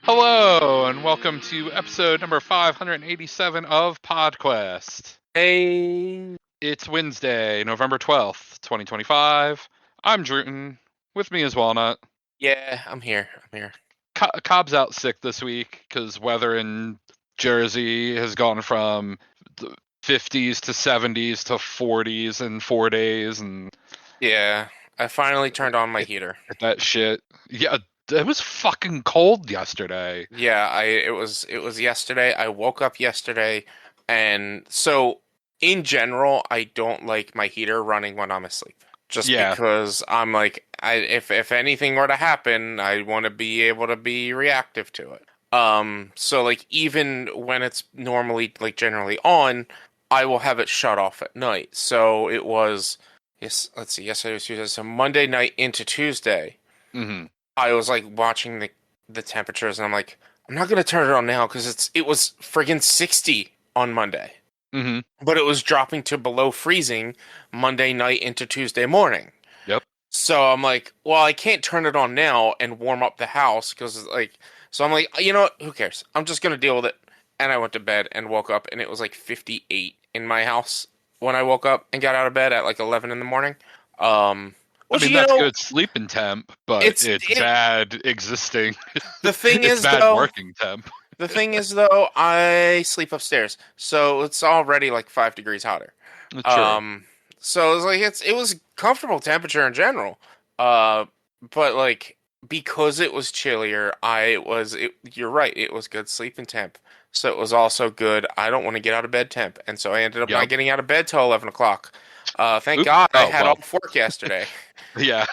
Hello, and welcome to episode number 587 of PodQuest. Hey. It's Wednesday, November 12th, 2025. I'm Drootin. With me is Walnut. Yeah, I'm here. Cobb's out sick this week because weather in Jersey has gone from the 50s to 70s to 40s in 4 days, and Yeah, I finally turned on my heater. that shit. Yeah, it was fucking cold yesterday. Yeah, it was yesterday. I woke up yesterday, and so in general, I don't like my heater running when I'm asleep. Just Yeah, because I'm like, if anything were to happen, I want to be able to be reactive to it. So like even when it's normally like generally on, I will have it shut off at night. So it was, yes, let's see, yesterday was Tuesday, so Monday night into Tuesday. mm-hmm. I was like watching the temperatures, and I'm like, I'm not gonna turn it on now because it was friggin' 60 on Monday, Mm-hmm. but it was dropping to below freezing Monday night into Tuesday morning. Yep. So I'm like, well, I can't turn it on now and warm up the house because like, so I'm like, you know what? Who cares? I'm just gonna deal with it. And I went to bed and woke up, and it was like 58 in my house when I woke up and got out of bed at like 11 in the morning. Um, I which mean, you that's know, good sleeping temp, but it's it's it. bad existing. The thing It's is bad though. working temp. The thing is, though, I sleep upstairs, so it's already like 5 degrees hotter. True. Um, so it was like it was comfortable temperature in general. Uh, but like because it was chillier, you're right, it was good sleeping temp. So it was also good. I don't want to get out of bed temp, and so I ended up not Yep. getting out of bed till 11 o'clock. Thank Oop. God I Oh, had well. off work yesterday. Yeah.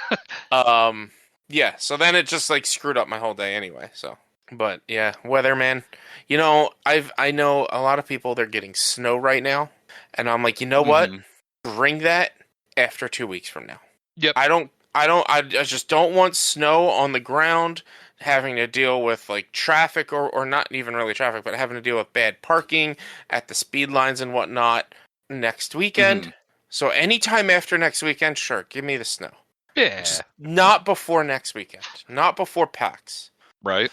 Um, yeah. So then it just like screwed up my whole day anyway. So. But yeah, weather, man. I know a lot of people they're getting snow right now, and I'm like, you know what? hmm Bring that after 2 weeks from now. Yep. I just don't want snow on the ground, having to deal with like traffic or not even really traffic, but having to deal with bad parking at the speed lines and whatnot next weekend. hmm So anytime after next weekend, sure, give me the snow. Yeah. Just not before next weekend, not before PAX. Right.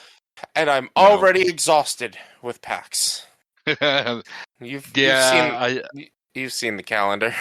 And I'm No. already exhausted with PAX. Yeah. You've seen you've seen the calendar.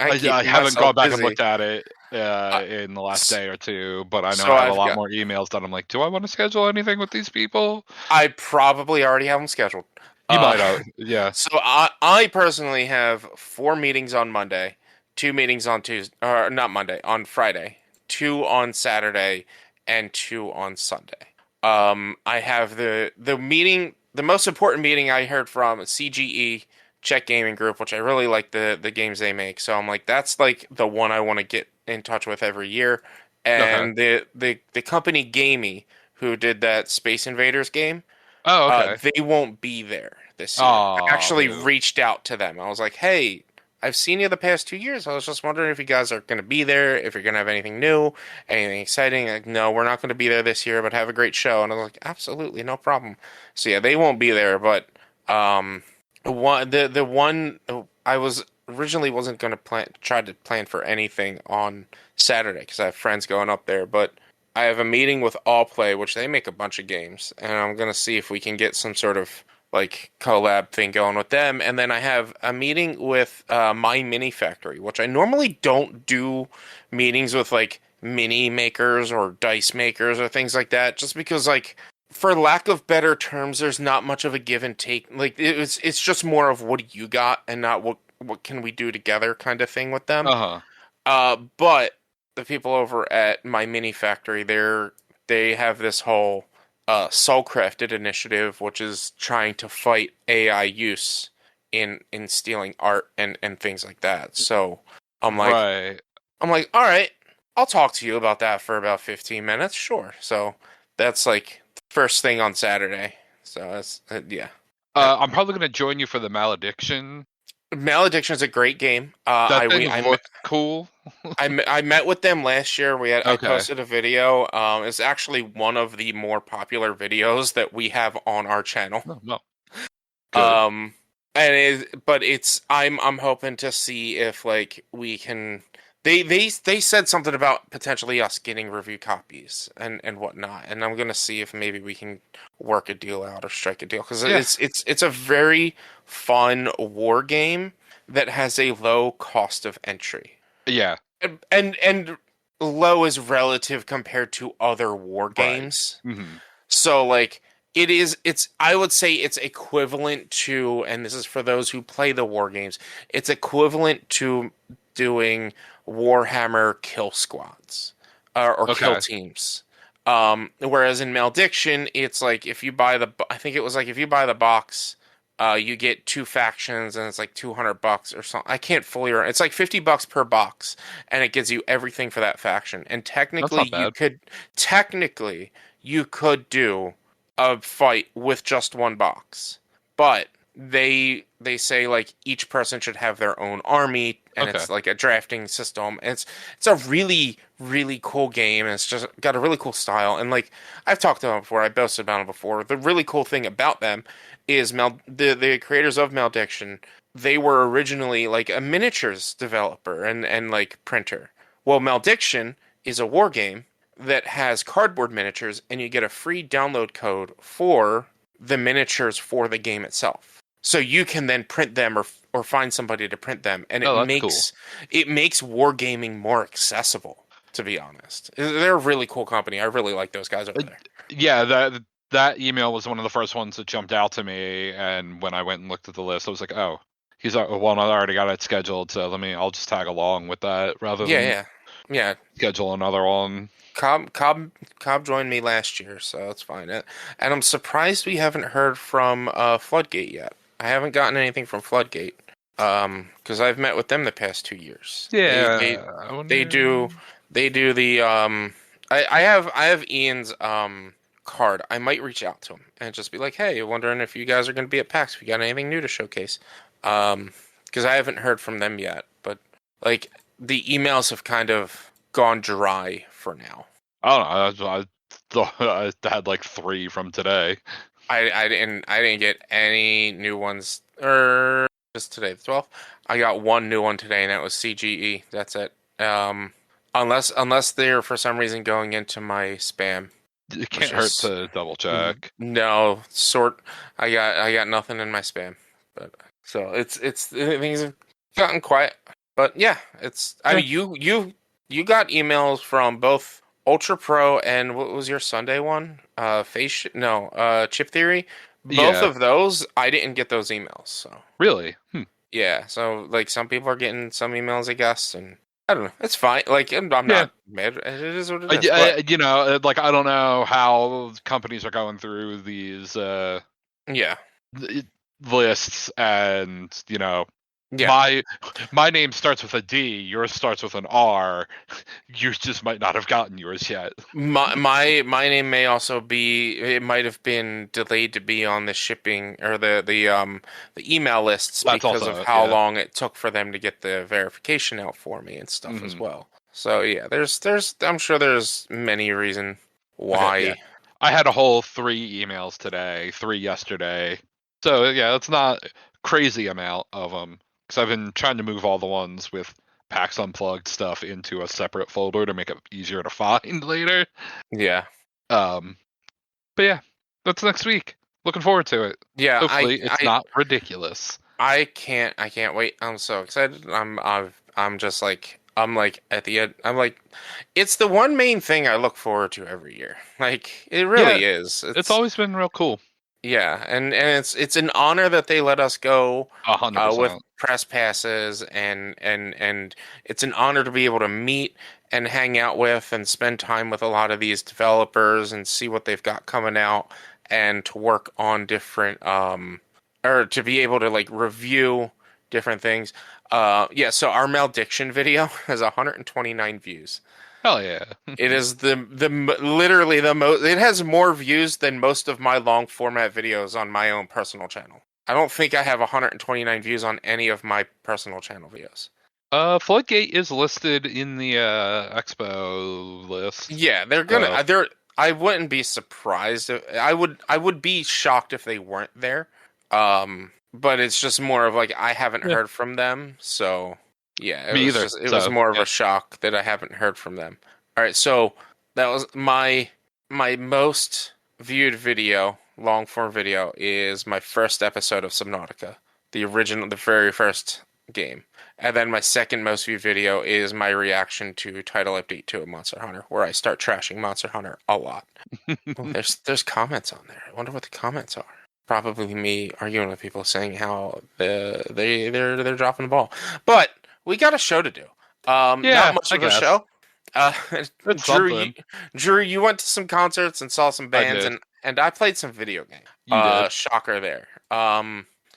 I keep I haven't gone myself back and busy. looked at it Uh, in the last s- day or two, but I know so I have a I've lot got more emails that I'm like, do I want to schedule anything with these people? I probably already have them scheduled. You Uh, might have. Yeah. so I personally have 4 meetings on Monday, 2 meetings on Tuesday, or not Monday, on Friday, 2 on Saturday, and 2 on Sunday. I have the meeting, the most important meeting I heard from CGE Czech Gaming Group, which I really like the games they make. So I'm like, that's like the one I want to get in touch with every year. Okay. And the company Gamey, who did that Space Invaders game, Oh, okay. they won't be there this year. I Oh, actually boo. reached out to them. I was like, hey, I've seen you the past 2 years. I was just wondering if you guys are going to be there, if you're going to have anything new, anything exciting. Like, no, we're not going to be there this year, but have a great show. And I was like, absolutely, no problem. So yeah, they won't be there, but um, the one I was originally wasn't going to try to plan for anything on Saturday because I have friends going up there, but I have a meeting with All Play, which they make a bunch of games, and I'm gonna see if we can get some sort of like collab thing going with them. And then I have a meeting with My Mini Factory, which I normally don't do meetings with like mini makers or dice makers or things like that, just because like for lack of better terms, there's not much of a give and take. Like it's just more of what do you got and not what can we do together kind of thing with them. Uh-huh. But the people over at My Mini Factory, they have this whole Soulcrafted initiative, which is trying to fight AI use in stealing art and things like that. So I'm like Right. I'm like, all right, I'll talk to you about that for about 15 minutes, sure. So that's like the first thing on Saturday. So that's yeah. I'm probably gonna join you for the Malediction. Malediction is a great game. That thing looked cool. I met with them last year. I Okay. posted a video. It's actually one of the more popular videos that we have on our channel. No, no. Good. Um, and but it's I'm hoping to see if like we can They said something about potentially us getting review copies and whatnot, and I'm gonna see if maybe we can work a deal out or strike a deal because Yeah, it's a very fun war game that has a low cost of entry. yeah, And low is relative compared to other war right. games. Hmm. So like it's I would say it's equivalent to, and this is for those who play the war games, it's equivalent to doing Warhammer kill squads or kill Okay. teams. Whereas in Malediction, it's like if you buy I think it was like if you buy the box, you get two factions and it's like $200 or something. I can't fully remember. It's like $50 per box, and it gives you everything for that faction. And That's not bad. technically you could do a fight with just one box, but they say like each person should have their own army, and Okay. it's like a drafting system. And it's a really cool game, and it's just got a really cool style. And like I've talked about it before, I boasted about it before. The really cool thing about them is the creators of Malediction. They were originally like a miniatures developer and like printer. Well, Malediction is a war game that has cardboard miniatures, and you get a free download code for the miniatures for the game itself. So you can then print them or find somebody to print them, and Oh, that's cool. it makes wargaming more accessible. To be honest, they're a really cool company. I really like those guys over Uh, there. Yeah, that email was one of the first ones that jumped out to me, and when I went and looked at the list, I was like, oh, he's one. I already got it scheduled, so I'll just tag along with that rather Yeah, than yeah, yeah. schedule another one. Cobb joined me last year, so it's fine. And I'm surprised we haven't heard from Floodgate yet. I haven't gotten anything from Floodgate. Because I've met with them the past 2 years. Yeah, I They wonder. do they do the I have Ian's card. I might reach out to him and just be like, hey, wondering if you guys are going to be at PAX. If you got anything new to showcase. Because I haven't heard from them yet, but like the emails have kind of gone dry for now. I don't know. I had like 3 from today. I didn't get any new ones or just today, the 12th. I got one new one today, and that was CGE. That's it. Unless they're for some reason going into my spam, It which can't hurt is to double check. no sort. I got nothing in my spam, but so it's things have gotten quiet. But yeah, it's I Yeah. mean you got emails from both Ultra Pro and what was your Sunday one? Chip Theory. Both Yeah. of those I didn't get those emails. So Really? yeah, so like some people are getting some emails, I guess, and I don't know. It's fine. Like I'm Yeah. not mad. It is what it is. But Like I don't know how companies are going through these yeah, lists, and yeah. my name starts with a D, yours starts with an R. You just might not have gotten yours yet. My name may also be. It might have been delayed to be on the shipping or the email lists That's because of also, how yeah. long it took for them to get the verification out for me and stuff as Hmm. well. So yeah, there's I'm sure there's many reason Yeah. why. I had a whole 3 emails today, 3 yesterday. So yeah, it's not crazy amount of them, because I've been trying to move all the ones with PAX Unplugged stuff into a separate folder to make it easier to find later. Yeah, Um, but yeah, that's next week. Looking forward to it. yeah. Hopefully, it's not ridiculous. I can't wait. I'm so excited. I'm just like I'm like at the end. I'm like it's the one main thing I look forward to every year. Like it Yeah, really is. it's It's always been real cool. yeah, and it's an honor that they let us go a hundred with percent. press passes and it's an honor to be able to meet and hang out with and spend time with a lot of these developers and see what they've got coming out and to work on different or to be able to like review different things. Yeah, so our malediction video has 129 views. Hell yeah. It is literally the most. It has more views than most of my long format videos on my own personal channel. I don't think I have 129 views on any of my personal channel videos. Floodgate is listed in the expo list. Yeah, they're So gonna. They're. I wouldn't be surprised. I would be shocked if they weren't there. But it's just more of like I haven't yeah, heard from them, so Yeah, Me either. it was So more of yeah. a shock that I haven't heard from them. All right, so that was my most viewed video, long form video, is my first episode of Subnautica, the original, the very first game. And then my second most viewed video is my reaction to Title Update 2 of Monster Hunter, where I start trashing Monster Hunter a lot. Oh, there's comments on there. I wonder what the comments are. Probably me arguing with people saying how they're dropping the ball. But we got a show to do. Not Yeah, much I of a guess show. Uh, it's Drew, you something. Drew, you went to some concerts and saw some I bands, did. and I played some video games. You did. Shocker there.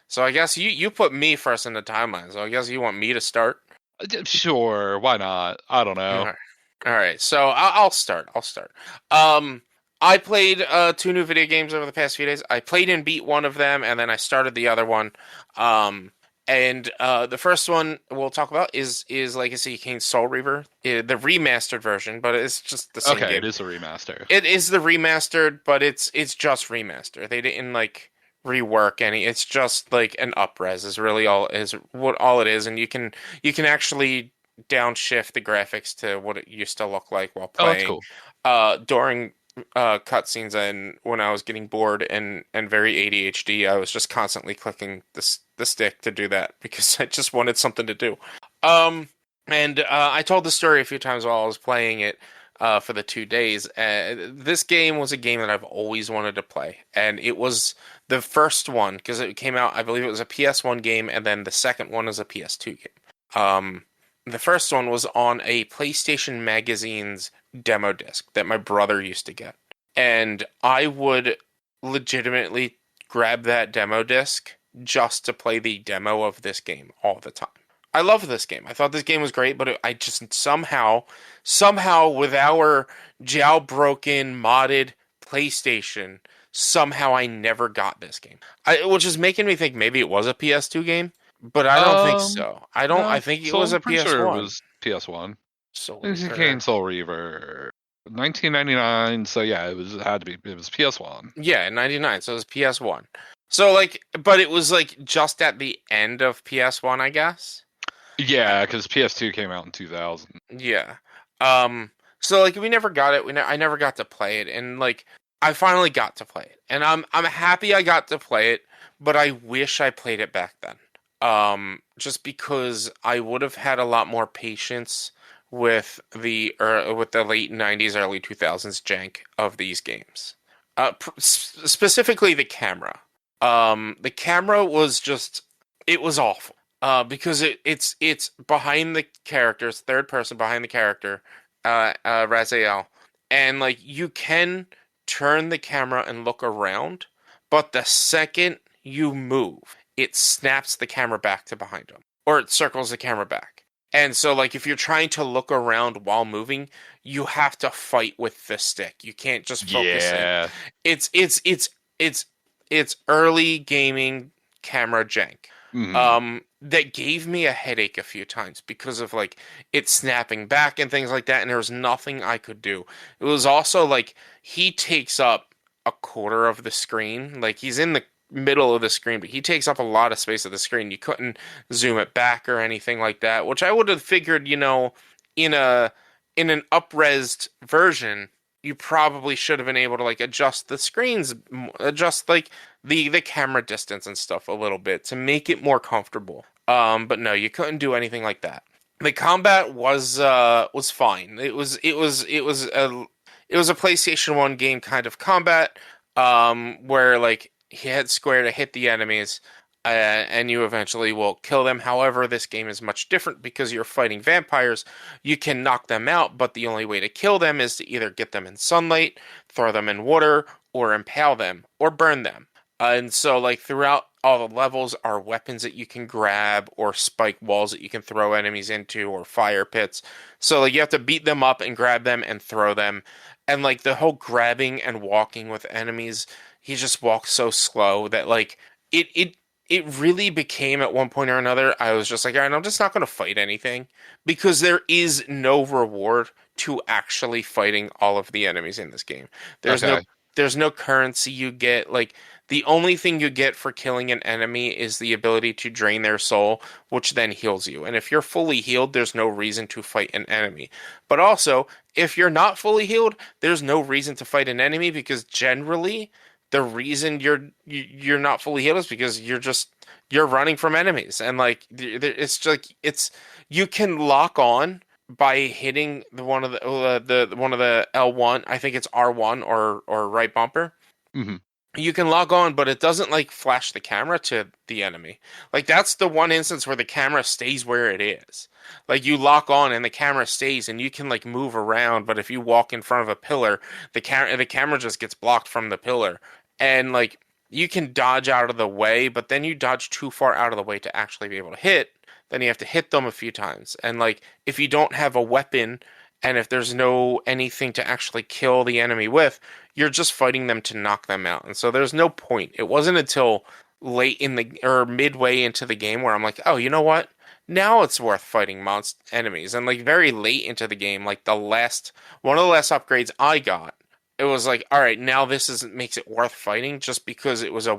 So I guess you put me first in the timeline. So I guess you want me to start. Sure, why not? I don't All know. right. All right. So I'll start. I'll start. Um, I played two new video games over the past few days. I played and beat one of them, and then I started the other one. Um, and the first one we'll talk about is Legacy of Kain Soul Reaver, the remastered version, but it's just the same Okay, game. it is a remaster. It is the remastered, but it's just remaster. They didn't like rework any. It's just like an upres is really all it is, and you can actually downshift the graphics to what it used to look like while Oh, that's playing. cool. During cutscenes and when I was getting bored and very ADHD, I was just constantly clicking the stick to do that because I just wanted something to do. And I told the story a few times while I was playing it for the 2 days. This game was a game that I've always wanted to play, and it was the first one because it came out. I believe it was a PS1 game, and then the second one is a PS2 game. The first one was on a PlayStation Magazine's demo disc that my brother used to get, and I would legitimately grab that demo disc just to play the demo of this game all the time. I love this game. I thought this game was great, but I just somehow with our jailbroken, modded PlayStation, somehow I never got this game. Which is making me think maybe it was a PS2 game, but I don't think so. I No, think it so was I'm a pretty sure it PS1. was PS1. Soul Legacy of Kain Reaver. Soul Reaver, 1999. So yeah, it had to be. It was PS1. Yeah, 99, so it was PS1. So like, but it was like just at the end of PS1, I guess. Yeah, because PS2 came out in 2000. Yeah. So like we never got it. I never got to play it, and like I finally got to play it, and I'm happy I got to play it, but I wish I played it back then. Just because I would have had a lot more patience with the late 90s, early 2000s jank of these games. Specifically the camera. The camera was just it was awful. Because it's behind the characters, third person behind the character, Raziel, and like you can turn the camera and look around, but the second you move, it snaps the camera back to behind him, or it circles the camera back. And so, like, if you're trying to look around while moving, you have to fight with the stick. You can't just focus in. Yeah. It's it's it's it's it's early gaming camera jank. Mhm. That gave me a headache a few times because of like it snapping back and things like that, and there was nothing I could do. It was also like he takes up a quarter of the screen. Like he's in the middle of the screen, but he takes up a lot of space of the screen. You couldn't zoom it back or anything like that, which I would have figured, in an up-resed version, you probably should have been able to like adjust the screens, adjust like the camera distance and stuff a little bit to make it more comfortable. But no, you couldn't do anything like that. The combat was fine. It was a PlayStation 1 game kind of combat, where like you hit square to hit the enemies, and you eventually will kill them. However, this game is much different because you're fighting vampires. You can knock them out, but the only way to kill them is to either get them in sunlight, throw them in water, or impale them, or burn them. And so, like, throughout all the levels are weapons that you can grab, or spike walls that you can throw enemies into, or fire pits. So, like, you have to beat them up and grab them and throw them. And, like, the whole grabbing and walking with enemies, he just walks so slow that, like, it really became at one point or another, I was just like, all right, I'm just not going to fight anything because there is no reward to actually fighting all of the enemies in this game. There's no Okay. there's no currency you get. Like The only thing you get for killing an enemy is the ability to drain their soul, which then heals you. And if you're fully healed, there's no reason to fight an enemy. But also, if you're not fully healed, there's no reason to fight an enemy because generally the reason you're not fully healed is because you're running from enemies. And like it's like it's you can lock on by hitting the one of the L1, I think it's R1 or right bumper. Hmm. You can log on, but it doesn't like flash the camera to the enemy. Like that's the one instance where the camera stays where it is. Like you lock on and the camera stays and you can like move around, but if you walk in front of a pillar, the camera just gets blocked from the pillar. And like you can dodge out of the way, but then you dodge too far out of the way to actually be able to hit. Then you have to hit them a few times. And like if you don't have a weapon and if there's no anything to actually kill the enemy with, you're just fighting them to knock them out. And so there's no point. It wasn't until late in the or midway into the game where I'm like, oh, you know what? Now it's worth fighting monster enemies. And like very late into the game, like the last one of the last upgrades I got, it was like, all right, now this is makes it worth fighting just because it was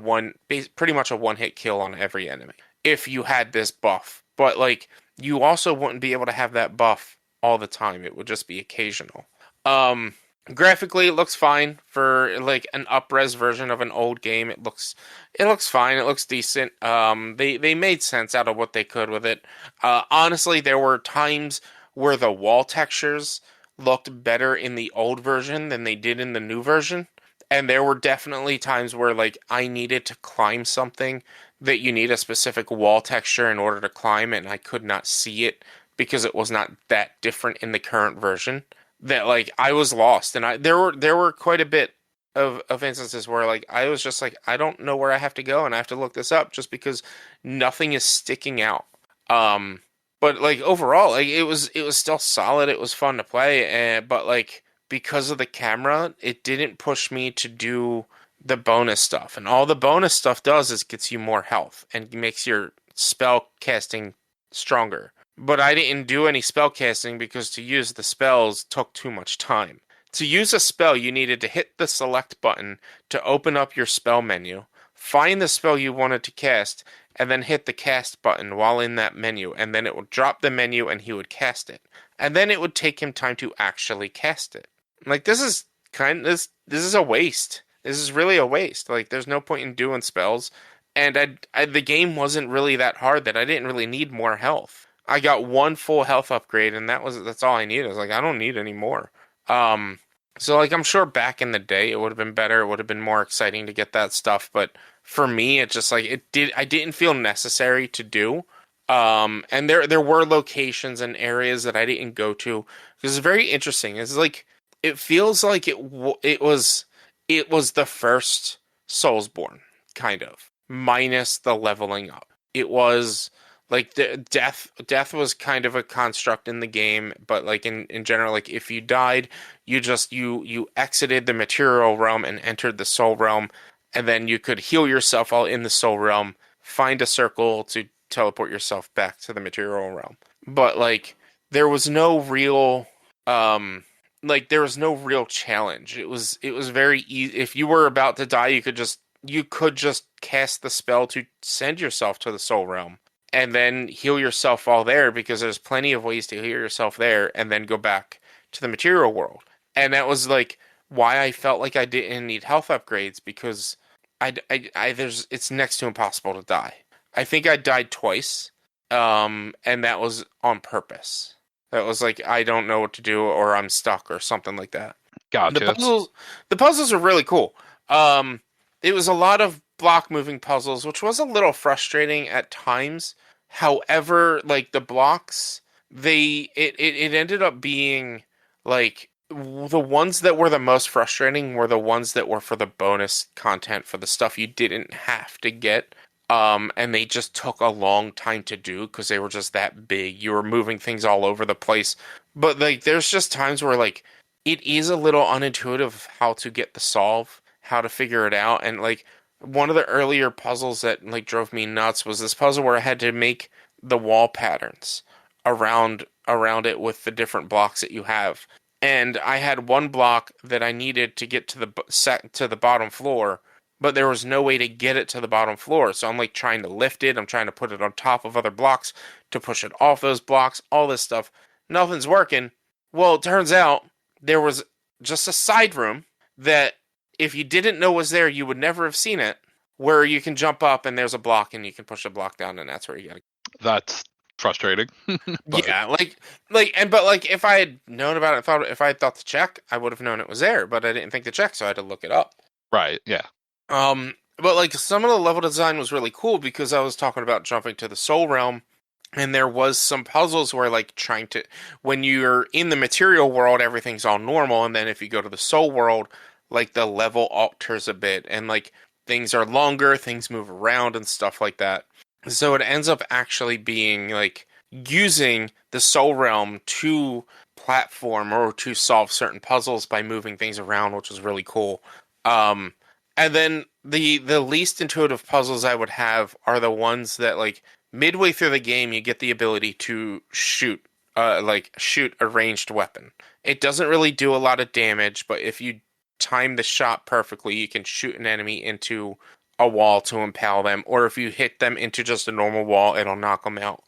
pretty much a one hit kill on every enemy if you had this buff. But like you also wouldn't be able to have that buff all the time. It would just be occasional. Um, Graphically, it looks fine for like an up-res version of an old game. It looks fine. It looks decent. They made sense out of what they could with it. Honestly, there were times where the wall textures looked better in the old version than they did in the new version. And there were definitely times where like I needed to climb something that you need a specific wall texture in order to climb it, and I could not see it because it was not that different in the current version. That like I was lost, and there were quite a bit of instances where like I was just like I don't know where I have to go, and I have to look this up just because nothing is sticking out. Um, but like overall, like it was still solid. It was fun to play, and but like because of the camera, it didn't push me to do the bonus stuff, and all the bonus stuff does is gets you more health and makes your spell casting stronger. But I didn't do any spell casting because to use the spells took too much time. To use a spell, you needed to hit the select button to open up your spell menu, find the spell you wanted to cast, and then hit the cast button while in that menu, and then it would drop the menu and he would cast it. And then it would take him time to actually cast it. Like this is a waste. This is really a waste. Like there's no point in doing spells, and the game wasn't really that hard that I didn't really need more health. I got one full health upgrade, and that's all I needed. I was like, I don't need any more. Um, so like I'm sure back in the day it would have been better. It would have been more exciting to get that stuff, but for me, it just like I didn't feel necessary to do. And there were locations and areas that I didn't go to because it's very interesting. It's like it feels like it was the first Soulsborne kind of minus the leveling up. It was like the death was kind of a construct in the game, but like in general, like if you died, you exited the material realm and entered the soul realm, and then you could heal yourself while in the soul realm, find a circle to teleport yourself back to the material realm. But like there was no real there was no real challenge. It was very easy. If you were about to die, you could just cast the spell to send yourself to the soul realm and then heal yourself while there because there's plenty of ways to heal yourself there and then go back to the material world. And that was like why I felt like I didn't need health upgrades because it's next to impossible to die. I think I died twice, and that was on purpose. That was like I don't know what to do or I'm stuck or something like that. The Gotcha. puzzles the puzzles are really cool. Um, it was a lot of block moving puzzles, which was a little frustrating at times. However, like the blocks, it ended up being like the ones that were the most frustrating were the ones that were for the bonus content for the stuff you didn't have to get. And they just took a long time to do because they were just that big. You were moving things all over the place. But like there's just times where like it is a little unintuitive how to get the solve, how to figure it out. And like one of the earlier puzzles that like drove me nuts was this puzzle where I had to make the wall patterns around it with the different blocks that you have. And I had one block that I needed to get to the bottom floor, but there was no way to get it to the bottom floor. So I'm like trying to lift it. I'm trying to put it on top of other blocks to push it off those blocks, all this stuff. Nothing's working. Well, it turns out there was just a side room that if you didn't know was there, you would never have seen it, where you can jump up and there's a block and you can push a block down and that's where you gotta go. That's frustrating. But Yeah, but if I had known about it, if I had thought to check, I would have known it was there, but I didn't think to check, so I had to look it up. right, yeah. But like some of the level design was really cool because I was talking about jumping to the Soul Realm, and there was some puzzles where like when you're in the material world, everything's all normal, and then if you go to the Soul World, like the level alters a bit, and like things are longer, things move around and stuff like that. So it ends up actually being like using the Soul Realm to platform or to solve certain puzzles by moving things around, which was really cool. And then the least intuitive puzzles I would have are the ones that like midway through the game you get the ability to shoot a ranged weapon. It doesn't really do a lot of damage, but if you time the shot perfectly, you can shoot an enemy into a wall to impale them, or if you hit them into just a normal wall, it'll knock them out.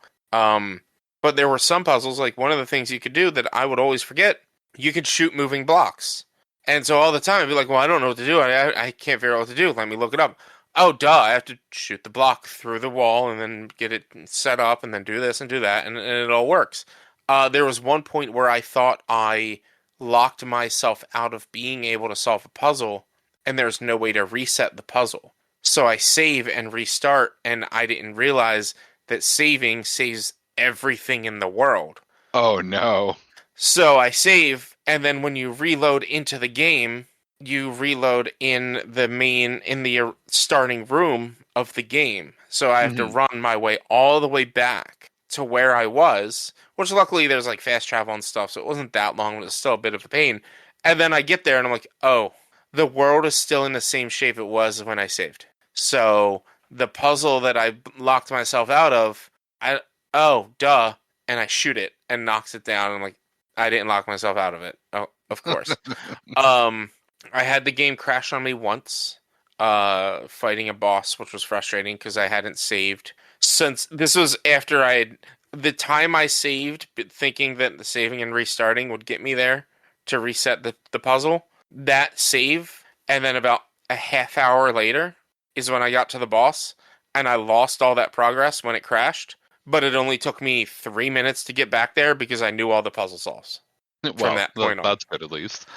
But there were some puzzles, like one of the things you could do that I would always forget, you could shoot moving blocks. And so all the time I'd be like, well, I don't know what to do. I can't figure out what to do. Let me look it up. Oh, duh, I have to shoot the block through the wall and then get it set up and then do this and do that, and it all works. There was one point where I thought I locked myself out of being able to solve a puzzle, and there's no way to reset the puzzle. So I save and restart, and I didn't realize that saving saves everything in the world. Oh no. So I save, and then when you reload into the game, you reload in the starting room of the game. So I have to run my way all the way back to where I was, which luckily there's like fast travel and stuff, so it wasn't that long, but it's still a bit of a pain. And then I get there and I'm like, oh, the world is still in the same shape it was when I saved. So the puzzle that I locked myself out of, duh, and I shoot it and knocks it down. I'm like, I didn't lock myself out of it. Oh, of course. I had the game crash on me once, fighting a boss, which was frustrating because I hadn't saved. Since this was after the time I saved, thinking that the saving and restarting would get me there to reset the puzzle, that save, and then about a half hour later is when I got to the boss, and I lost all that progress when it crashed, but it only took me 3 minutes to get back there because I knew all the puzzle solves from that point on. That's good at least.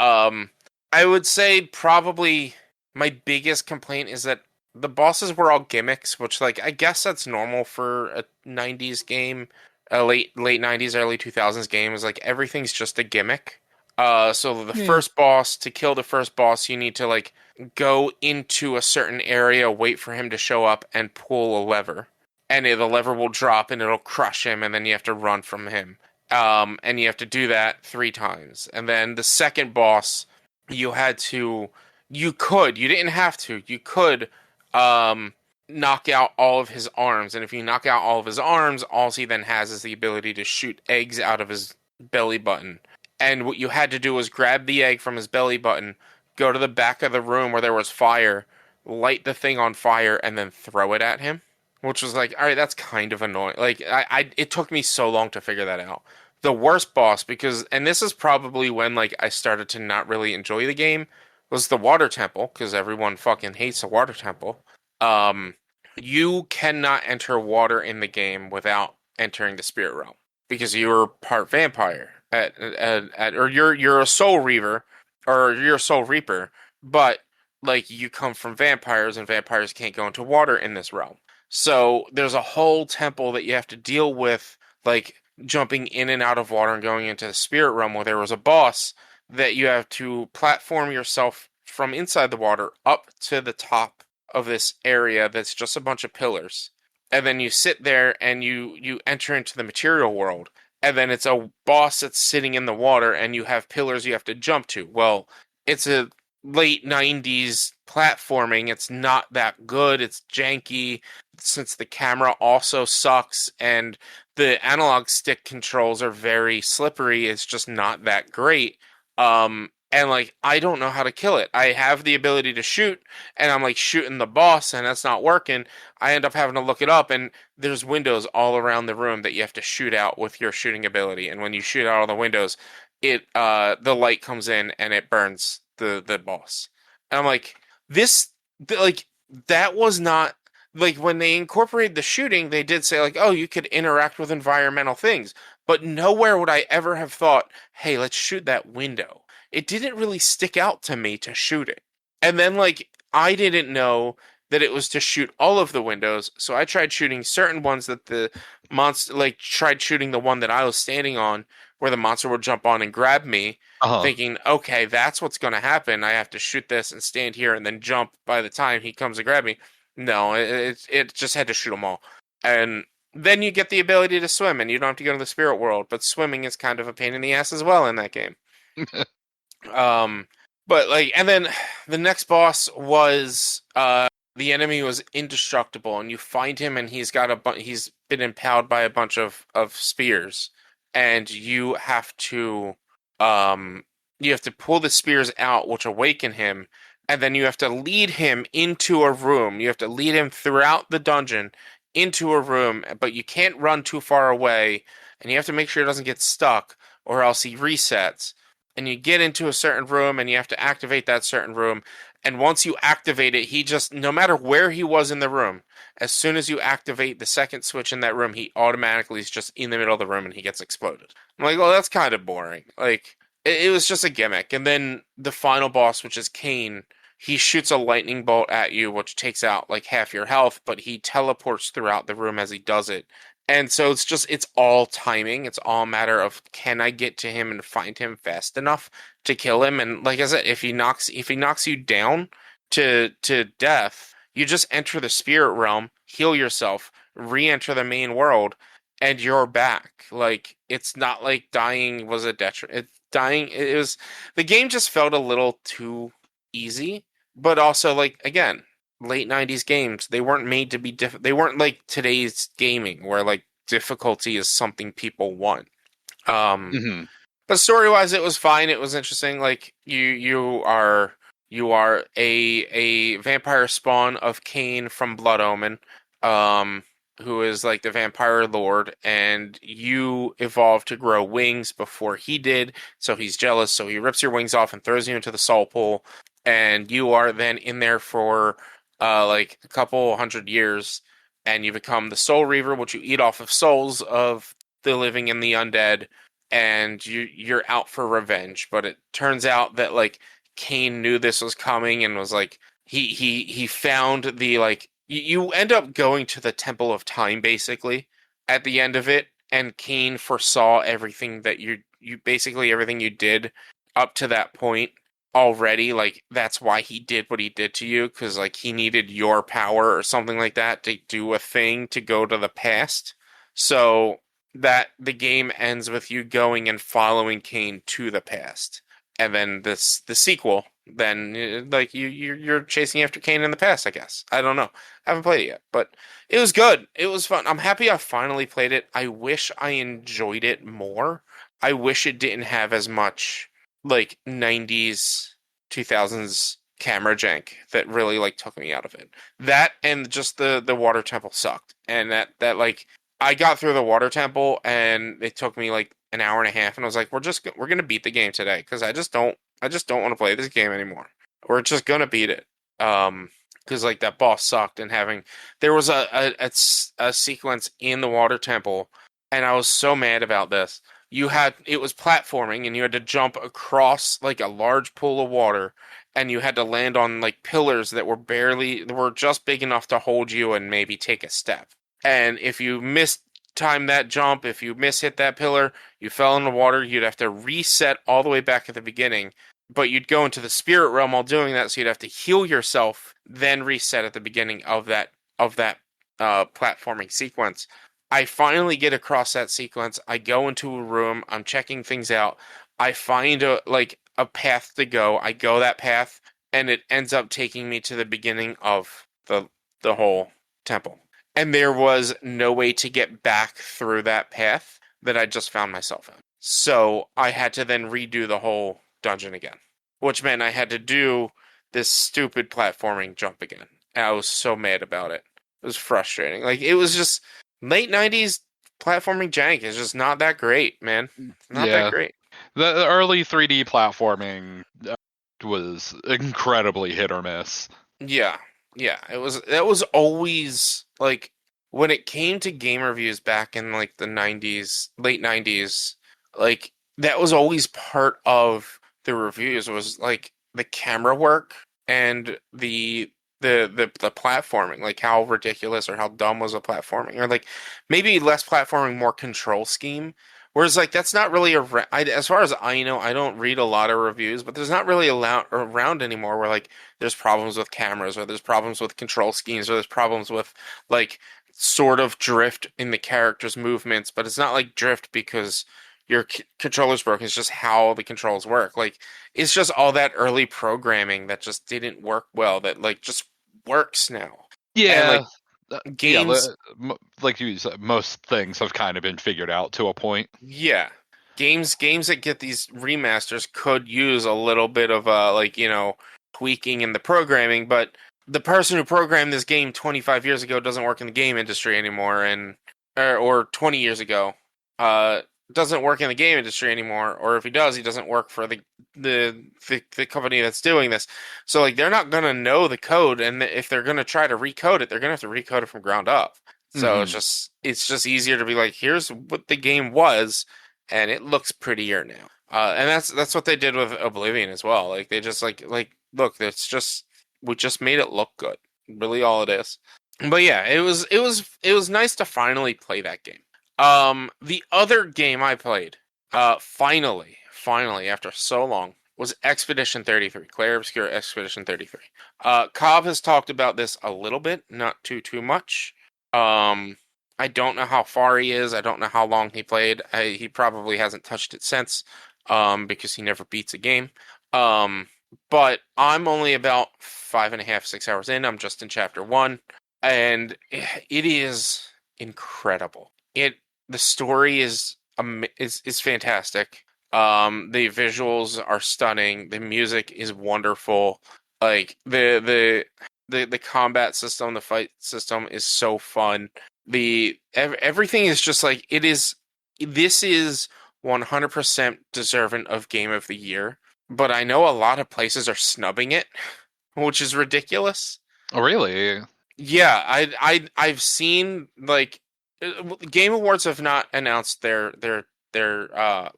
I would say probably my biggest complaint is that the bosses were all gimmicks, which like I guess that's normal for a 90s game, a late 90s, early 2000s game, is like everything's just a gimmick. So to kill the first boss, you need to like go into a certain area, wait for him to show up, and pull a lever. And the lever will drop and it'll crush him, and then you have to run from him. And you have to do that 3 times. And then the second boss, you didn't have to, you could knock out all of his arms. And if you knock out all of his arms, all he then has is the ability to shoot eggs out of his belly button. And what you had to do was grab the egg from his belly button, go to the back of the room where there was fire, light the thing on fire, and then throw it at him. Which was like, all right, that's kind of annoying. Like, it took me so long to figure that out. The worst boss, and this is probably when like I started to not really enjoy the game, was the water temple, because everyone fucking hates the water temple. You cannot enter water in the game without entering the spirit realm, because you're part vampire, or you're a soul reaver, or you're a soul reaper, but like you come from vampires, and vampires can't go into water in this realm. So there's a whole temple that you have to deal with, like jumping in and out of water and going into the spirit realm, where there was a boss that you have to platform yourself from inside the water up to the top of this area that's just a bunch of pillars. And then you sit there and you enter into the material world. And then it's a boss that's sitting in the water and you have pillars you have to jump to. Well, it's a late 90s platforming. It's not that good. It's janky, since the camera also sucks and the analog stick controls are very slippery. It's just not that great. and like I don't know how to kill it. I have the ability to shoot, and I'm like shooting the boss, and that's not working. I end up having to look it up, and there's windows all around the room that you have to shoot out with your shooting ability. And when you shoot out all the windows, it the light comes in and it burns the boss. And I'm like, this like that was not like when they incorporated the shooting, they did say like, oh, you could interact with environmental things, but nowhere would I ever have thought, hey, let's shoot that window. It didn't really stick out to me to shoot it. And then like I didn't know that it was to shoot all of the windows, so I tried shooting certain ones that the monster like tried shooting the one that I was standing on where the monster would jump on and grab me, Uh-huh. thinking, okay, that's what's going to happen. I have to shoot this and stand here and then jump by the time he comes to grab me. No, it just had to shoot them all. And then you get the ability to swim and you don't have to go to the spirit world, but swimming is kind of a pain in the ass as well in that game. Um, but like, and then the next boss was the enemy was indestructible, and you find him, and he's got he's been impaled by a bunch of spears, and um you have to pull the spears out, which awaken him, and then you have to lead him into a room. You have to lead him throughout the dungeon into a room, but you can't run too far away, and you have to make sure he doesn't get stuck, or else he resets. And you get into a certain room and you have to activate that certain room. And once you activate it, he just, no matter where he was in the room, as soon as you activate the second switch in that room, he automatically is just in the middle of the room and he gets exploded. I'm like, well, that's kind of boring. Like, it was just a gimmick. And then the final boss, which is Kain, he shoots a lightning bolt at you, which takes out like half your health, but he teleports throughout the room as he does it. And so it's all timing. It's all a matter of can I get to him and find him fast enough to kill him? And like I said, if he knocks you down to death, you just enter the spirit realm, heal yourself, re-enter the main world, and you're back. Like it's not like dying was a detriment. Dying it was the game just felt a little too easy, but also like again, late 90s games, they weren't made to be they weren't like today's gaming where like difficulty is something people want. Um Hmm. but story-wise it was fine. It was interesting. Like you are a vampire spawn of Kain from Blood Omen, um who is like the vampire lord, and you evolve to grow wings before he did, so he's jealous, so he rips your wings off and throws you into the soul pool, and you are then in there for like a couple hundred years, and you become the soul reaver, which you eat off of souls of the living and the undead, and you're out for revenge. But it turns out that like Kain knew this was coming and was like he found the like you end up going to the Temple of Time basically at the end of it, and Kain foresaw everything that you basically everything you did up to that point already. Like that's why he did what he did to you, because like he needed your power or something like that to do a thing to go to the past. So that the game ends with you going and following Kain to the past, and then the sequel. Then like you're chasing after Kain in the past, I guess. I don't know. I haven't played it yet, but it was good. It was fun. I'm happy I finally played it. I wish I enjoyed it more. I wish it didn't have as much like 90s 2000s camera jank that really like took me out of it. That and just the water temple sucked. And that like I got through the water temple and it took me like an hour and a half, and I was like we're going to beat the game today because I just don't want to play this game anymore. We're just going to beat it. Because like that boss sucked, and having there was a sequence in the water temple, and I was so mad about this. It was platforming, and you had to jump across like a large pool of water, and you had to land on like pillars that were just big enough to hold you and maybe take a step. And if you missed time that jump, if you miss hit that pillar, you fell in the water, you'd have to reset all the way back at the beginning. But you'd go into the spirit realm while doing that, so you'd have to heal yourself, then reset at the beginning of that platforming sequence. I finally get across that sequence. I go into a room. I'm checking things out. I find a path to go. I go that path, and it ends up taking me to the beginning of the whole temple. And there was no way to get back through that path that I just found myself in. So I had to then redo the whole dungeon again. which meant I had to do this stupid platforming jump again. And I was so mad about it. It was frustrating. Like it was just late 90s platforming jank is just not that great, man. Not that Yeah, great. the early 3D platforming was incredibly hit or miss. Yeah. Yeah, that was always like when it came to game reviews back in like the 90s, late 90s, like that was always part of the reviews was like the camera work and the platforming, like how ridiculous or how dumb was the platforming, or like maybe less platforming, more control scheme. Whereas like that's not really as far as I know, I don't read a lot of reviews, but there's not really a lot around anymore where like there's problems with cameras or there's problems with control schemes or there's problems with like sort of drift in the character's movements, but it's not like drift because your controller's broken. It's just how the controls work. Like it's just all that early programming that just didn't work well that like just works now. And Yeah, like yeah, games, like you said, most things have kind of been figured out to a point. yeah. Games that get these remasters could use a little bit of like, tweaking in the programming, but the person who programmed this game 25 years ago doesn't work in the game industry anymore and or 20 years ago uh doesn't work in the game industry anymore, or if he does, he doesn't work for the company that's doing this. So like they're not going to know the code, and if they're going to try to recode it, they're going to have to recode it from ground up. So Hmm. it's just easier to be like, here's what the game was and it looks prettier now. And that's what they did with Oblivion as well. Like they just like look, it's just we just made it look good. Really, all it is. But yeah, it was nice to finally play that game. The other game I played, finally after so long, was Expedition 33, Clair Obscur Expedition 33. Cobb has talked about this a little bit, not too much. Um, I don't know how far he is. I don't know how long he played. He probably hasn't touched it since, because he never beats a game. Um, but I'm only about 5.5, 6 hours in. I'm just in chapter one, and it is incredible. The story is fantastic. The visuals are stunning. The music is wonderful. Like the combat system, the fight system is so fun. Everything is just like it is. This is 100% deserving of Game of the Year, but I know a lot of places are snubbing it, which is ridiculous. Oh, really? Yeah, I've seen like Game Awards have not announced their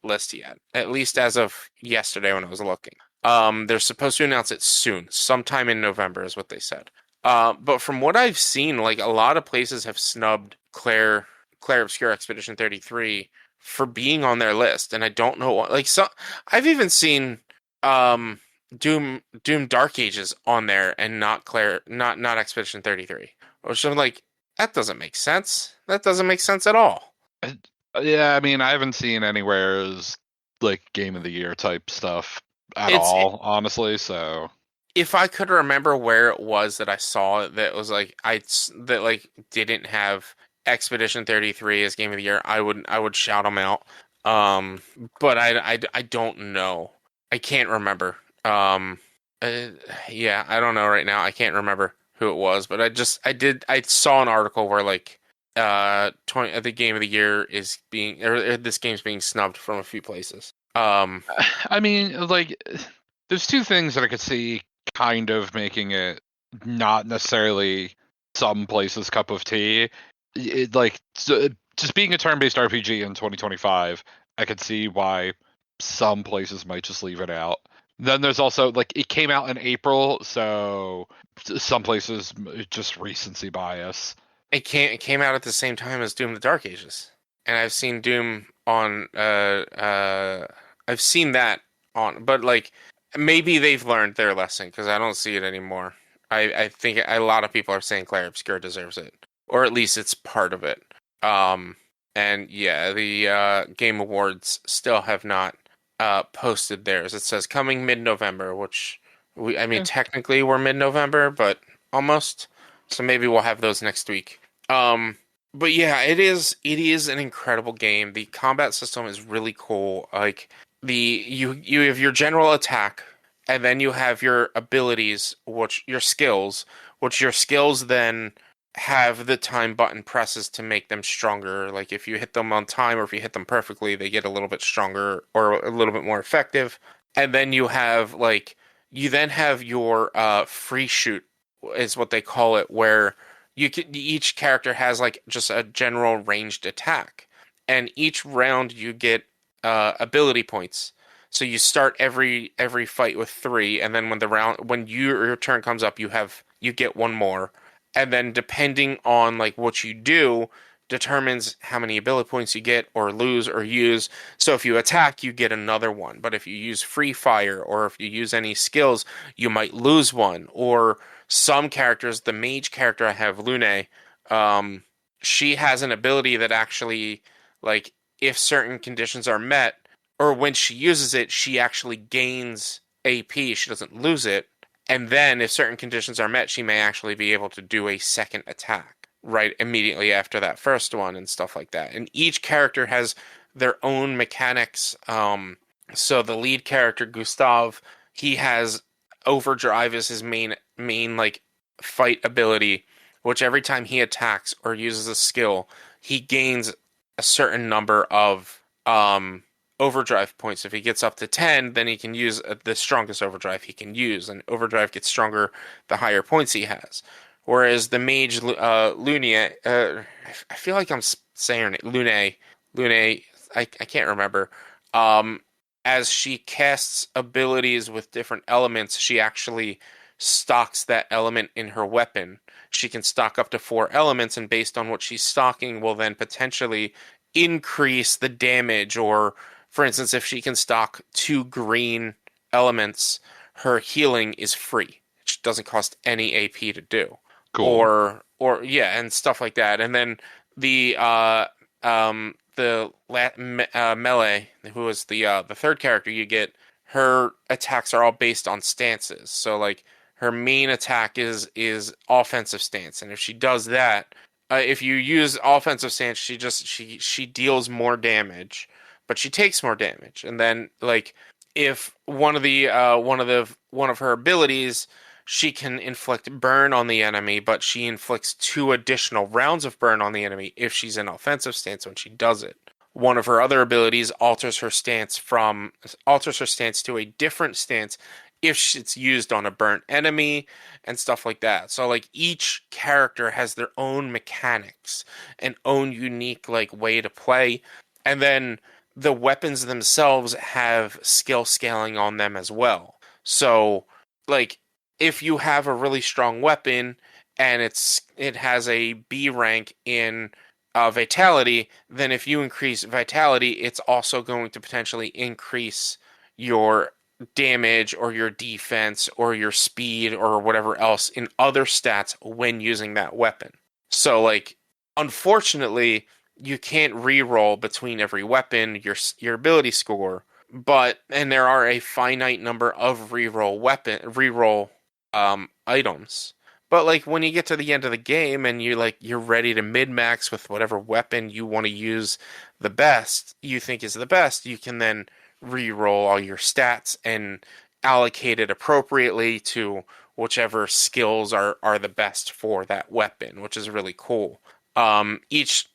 list yet. At least as of yesterday when I was looking. They're supposed to announce it soon, sometime in November is what they said. But from what I've seen, like a lot of places have snubbed Clair Obscur Expedition 33 for being on their list, and I don't know what. Like so, I've even seen um Doom Dark Ages on there and not Expedition 33. Which I'm like, that doesn't make sense. That doesn't make sense at all. Uh, Yeah, I mean, I haven't seen anywhere's like Game of the Year type stuff at It's all, honestly. So, if I could remember where it was that I saw it that was like that like didn't have Expedition 33 as Game of the Year, I would shout them out. Um, but I don't know. I can't remember. Um, uh, yeah, I don't know right now. I can't remember who it was, but I saw an article where like 20 the Game of the Year is being or this game's being snubbed from a few places. I mean, like, there's two things that I could see kind of making it not necessarily some places cup of tea. Just being a turn-based RPG in 2025, I could see why some places might just leave it out. Then there's also like it came out in April, so some places just recency bias. It came out at the same time as Doom: The Dark Ages, and I've seen Doom on I've seen that on, but like maybe they've learned their lesson because I don't see it anymore. I think a lot of people are saying Clair Obscur deserves it, or at least it's part of it. Um, and yeah, the Game Awards still have not posted theirs. It says coming mid-November, which I mean Yeah. technically we're mid-November, but almost. So maybe we'll have those next week. But yeah, it is an incredible game. The combat system is really cool. Like you have your general attack, and then you have your abilities, which your skills then have the time button presses to make them stronger. Like if you hit them on time or if you hit them perfectly, they get a little bit stronger or a little bit more effective. And then you then have your free shoot is what they call it, where each character has like just a general ranged attack. And each round you get ability points. So you start every fight with three, and then when your turn comes up, you get one more, and then depending on like what you do determines how many ability points you get or lose or use. So if you attack, you get another one, but if you use free fire or if you use any skills, you might lose one. Or some characters, the mage character I have, Lune, um, she has an ability that actually like if certain conditions are met or when she uses it, she actually gains AP. She doesn't lose it. And then, if certain conditions are met, she may actually be able to do a second attack right immediately after that first one and stuff like that. And each character has their own mechanics. So the lead character, Gustav, he has Overdrive as his main like fight ability, which every time he attacks or uses a skill, he gains a certain number of overdrive points. If he gets up to 10, then he can use the strongest overdrive he can use, and overdrive gets stronger the higher points he has. Whereas the mage Lunia, I feel like I'm saying her name, Lune, I can't remember. Um, as she casts abilities with different elements, she actually stocks that element in her weapon. She can stock up to 4 elements, and based on what she's stocking, will then potentially increase the damage. Or, for instance, if she can stock 2 green elements, her healing is free. It doesn't cost any AP to do. Cool. Or yeah, and stuff like that. And then the Melee, who is the third character you get, her attacks are all based on stances. So like her main attack is offensive stance, and if she does that, if you use offensive stance, she deals more damage, but she takes more damage. And then like if one of her abilities, she can inflict burn on the enemy, but she inflicts 2 additional rounds of burn on the enemy if she's in offensive stance when she does it. One of her other abilities alters her stance to a different stance if it's used on a burnt enemy and stuff like that. So like each character has their own mechanics and own unique like way to play. And then the weapons themselves have skill scaling on them as well. So like if you have a really strong weapon and it has a B rank in vitality, then if you increase vitality, it's also going to potentially increase your damage or your defense or your speed or whatever else in other stats when using that weapon. So like unfortunately, you can't re-roll between every weapon, your ability score, and there are a finite number of re-roll items. But like when you get to the end of the game and you're ready to min-max with whatever weapon you want to use you think is the best, you can then re-roll all your stats and allocate it appropriately to whichever skills are the best for that weapon, which is really cool. Each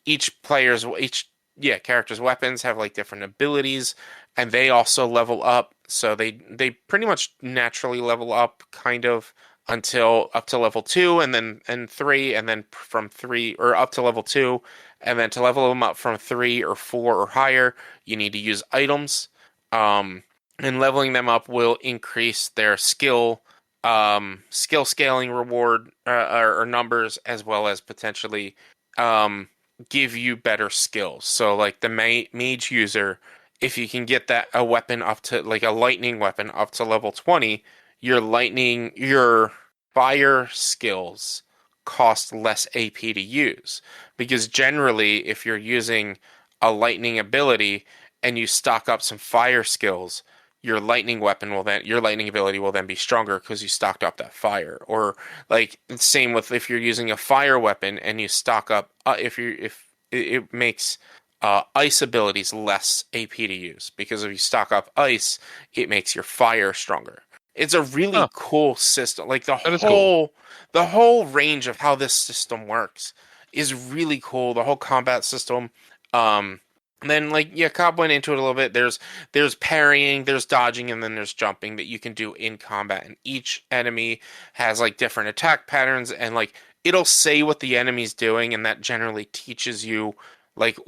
character's weapons have like different abilities, and they also level up. So they pretty much naturally level up kind of until up to level 2 and 3, and then from 3 or up to level 2, and then to level them up from 3 or 4 or higher, you need to use items. And leveling them up will increase their skill scaling reward or numbers, as well as potentially give you better skills. So like the mage user, if you can get a weapon up to like a lightning weapon up to level 20, your fire skills cost less AP to use, because generally if you're using a lightning ability and you stock up some fire skills, your lightning ability will then be stronger because you stocked up that fire. Or like same with if you're using a fire weapon and you stock up if it makes ice abilities less AP to use, because if you stock up ice, it makes your fire stronger. It's a Oh, really cool system. Like that is cool. the whole range of how this system works is really cool. The whole combat system. Um, and then like yeah, Cobb went into it a little bit. There's parrying, there's dodging, and then there's jumping that you can do in combat. And each enemy has like different attack patterns, and like it'll say what the enemy's doing, and that generally teaches you like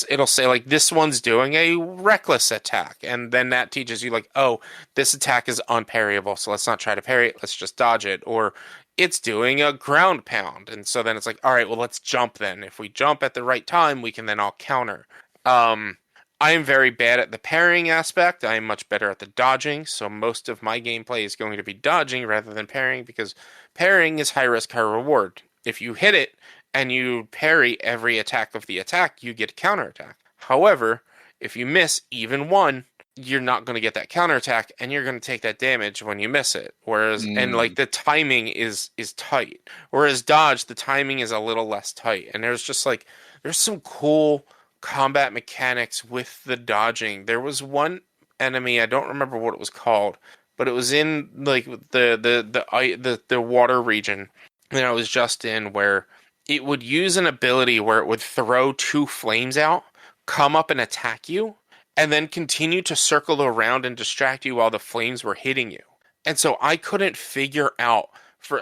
it'll say like this one's doing a reckless attack, and then that teaches you like, oh, this attack is unparryable, so let's not try to parry it, let's just dodge it. Or it's doing a ground pound, and so then it's like, all right, well, let's jump then. If we jump at the right time, we can then all counter. um I am very bad at the parrying aspect. I am much better at the dodging, so most of my gameplay is going to be dodging rather than parrying, because parrying is high risk, high reward. If you hit it and you parry every attack of the attack, you get a counterattack. However, if you miss even one, you're not going to get that counterattack, and you're going to take that damage when you miss it. Whereas, and Mm. like the timing is tight. Whereas dodge, the timing is a little less tight. And there's just like there's some cool combat mechanics with the dodging. There was one enemy, I don't remember what it was called, but it was in like the water region that I was just in, where it would use an ability where it would throw two flames out, come up and attack you, and then continue to circle around and distract you while the flames were hitting you. And so I couldn't figure out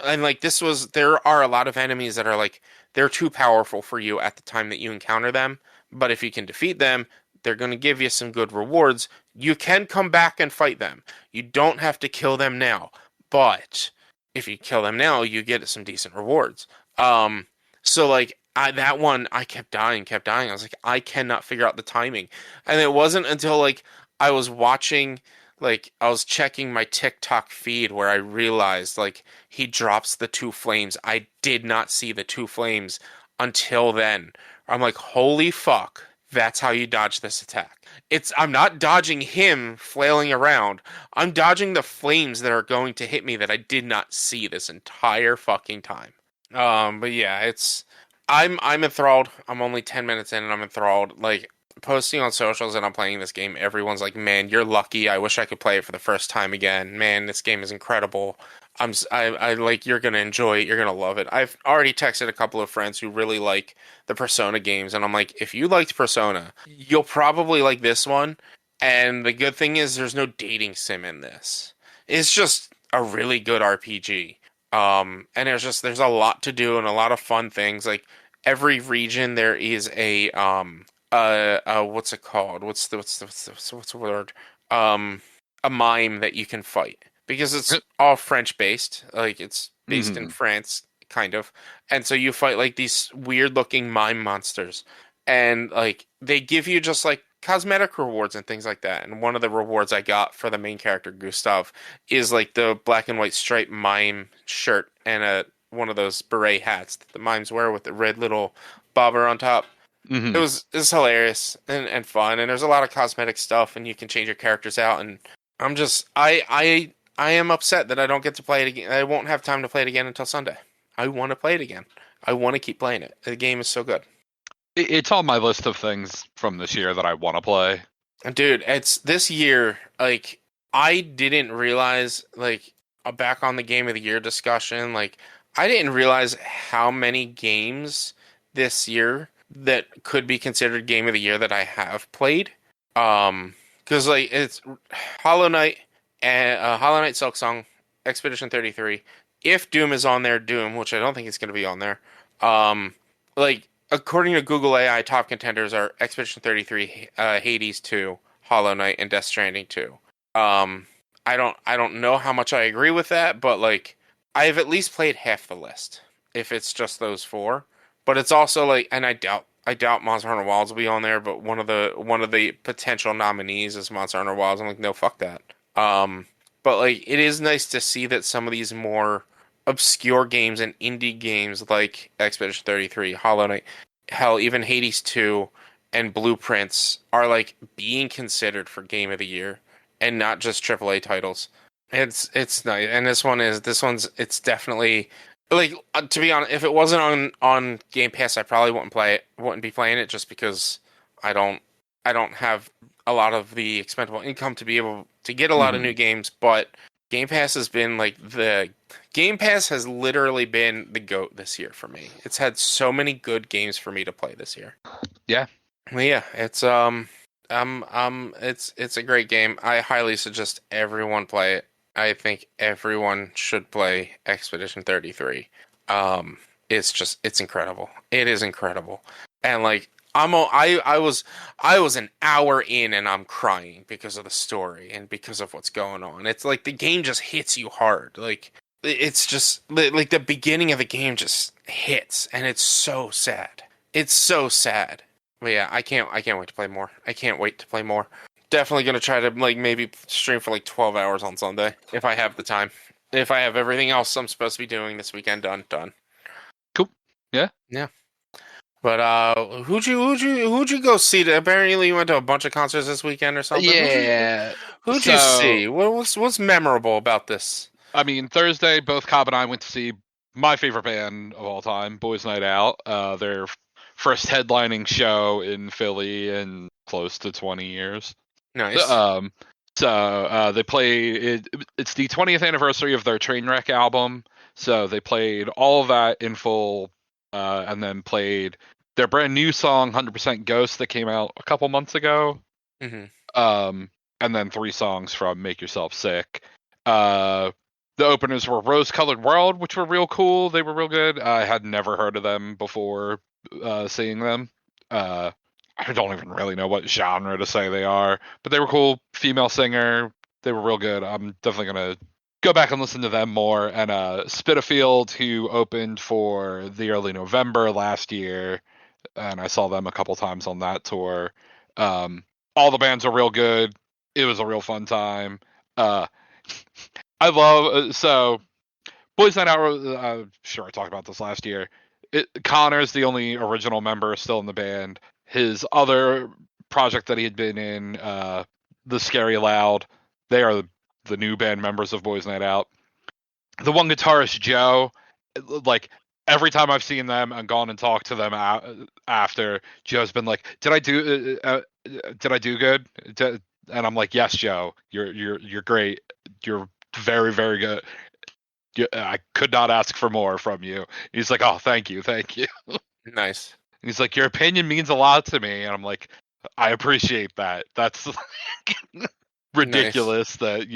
and like this was, there are a lot of enemies that are like they're too powerful for you at the time that you encounter them, but if you can defeat them, they're going to give you some good rewards. You can come back and fight them. You don't have to kill them now, but if you kill them now, you get some decent rewards. Um, so like that one, I kept dying, kept dying. I was like, I cannot figure out the timing. And it wasn't until like I was watching, like I was checking my TikTok feed where I realized like he drops the two flames. I did not see the two flames until then. I'm like, holy fuck. That's how you dodge this attack. I'm not dodging him flailing around. I'm dodging the flames that are going to hit me that I did not see this entire fucking time. But yeah, I'm enthralled. I'm only 10 minutes in and I'm enthralled. Like posting on socials and I'm playing this game, everyone's like, "Man, you're lucky. I wish I could play it for the first time again. Man, this game is incredible. I like you're gonna enjoy it. You're gonna love it." I've already texted a couple of friends who really like the Persona games, and I'm like, if you liked Persona, you'll probably like this one. And the good thing is, there's no dating sim in this. It's just a really good RPG. And there's a lot to do and a lot of fun things. Like every region, there is what's it called? What's the word? Um, a mime that you can fight, because it's all French based. Like it's based in Mm-hmm. France, kind of. And so you fight like these weird looking mime monsters, and like they give you just like cosmetic rewards and things like that. And one of the rewards I got for the main character Gustav is like the black and white striped mime shirt and a one of those beret hats that the mimes wear with the red little bobber on top. Mm-hmm. It was hilarious and fun, and there's a lot of cosmetic stuff, and you can change your characters out. And I'm just I am upset that I don't get to play it again. I won't have time to play it again until Sunday. I want to play it again. I want to keep playing it. The game is so good. It's on my list of things from this year that I want to play. And dude, it's this year. Like I didn't realize like back on the game of the year discussion. Like I didn't realize how many games this year that could be considered game of the year that I have played. Because like it's Hollow Knight and Hollow Knight Silksong, Expedition 33. If Doom is on there, Doom, which I don't think it's going to be on there. Like according to Google AI, top contenders are Expedition 33, Hades 2, Hollow Knight, and Death Stranding 2. I don't know how much I agree with that, but like I've at least played half the list if it's just those four. But it's also like, and I doubt Monster Hunter Wilds will be on there, but one of the potential nominees is Monster Hunter Wilds. I'm like, no, fuck that. But like it is nice to see that some of these more obscure games and indie games like Expedition 33, Hollow Knight, hell, even Hades 2 and Blueprints are like being considered for Game of the Year and not just AAA titles. It's nice, and this one's it's definitely like to be honest, if it wasn't on Game Pass, I probably wouldn't be playing it just because I don't I don't have a lot of the expendable income to be able to get a lot of Mm-hmm. new games, but Game Pass has been like Game Pass has literally been the GOAT this year for me. It's had so many good games for me to play this year. Yeah. Well, yeah, it's a great game. I highly suggest everyone play it. I think everyone should play Expedition 33. It's incredible. It is incredible. And like I was an hour in and I'm crying because of the story and because of what's going on. It's like the game just hits you hard. Like it's just like the beginning of the game just hits and it's so sad. It's so sad. But yeah, I can't wait to play more. I can't wait to play more. Definitely gonna try to like maybe stream for like 12 hours on Sunday if I have the time. If I have everything else I'm supposed to be doing this weekend done. Cool. Yeah. Yeah. But who'd you go see? Apparently you went to a bunch of concerts this weekend or something. Yeah. Who'd you see? What's memorable about this? I mean, Thursday, both Cobb and I went to see my favorite band of all time, Boys Night Out. Their first headlining show in Philly in close to 20 years. Nice. They played. It's the 20th anniversary of their Trainwreck album, so they played all of that in full, and then played their brand new song, 100% Ghost, that came out a couple months ago. Mm-hmm. And then 3 songs from Make Yourself Sick. The openers were Rose Colored World, which were real cool. They were real good. I had never heard of them before seeing them. I don't even really know what genre to say they are, but they were cool. Female singer. They were real good. I'm definitely going to go back and listen to them more. And Spitalfield, who opened for the early November last year, and I saw them a couple times on that tour. All the bands are real good. It was a real fun time. I love so Boys Night Out. Sure, I talked about this last year. Connor's the only original member still in the band. His other project that he had been in, The Scary Loud, they are the new band members of Boys Night Out. The one guitarist, Joe, like every time I've seen them and gone and talked to them after, Joe's been like, "Did I do good?" And I'm like, "Yes, Joe, you're great. You're very, very good. I could not ask for more from you." He's like, "Oh, thank you." Nice. He's like, "Your opinion means a lot to me," and I'm like, "I appreciate that. That's ridiculous that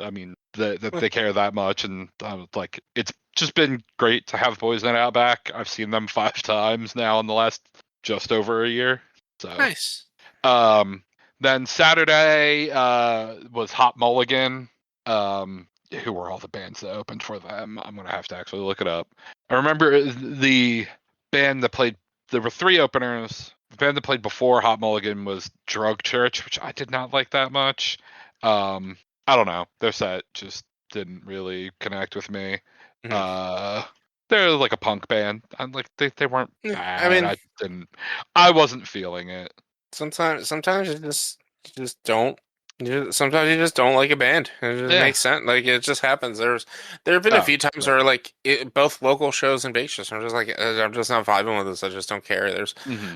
I mean that they care that much." And like, it's just been great to have Boys Night Out back. I've seen them 5 times now in the last just over a year. So nice. Then Saturday was Hot Mulligan. Who were all the bands that opened for them? I'm gonna have to actually look it up. I remember the band that played. There were 3 openers. The band that played before Hot Mulligan was Drug Church, which I did not like that much. I don't know. Their set just didn't really connect with me. Mm-hmm. They're like a punk band. I'm like they weren't bad. I mean, I wasn't feeling it. Sometimes you just don't. Sometimes you just don't like a band. It just makes sense. Like it just happens. There have been a few times where like both local shows and base shows, I'm just like I'm just not vibing with this. I just don't care.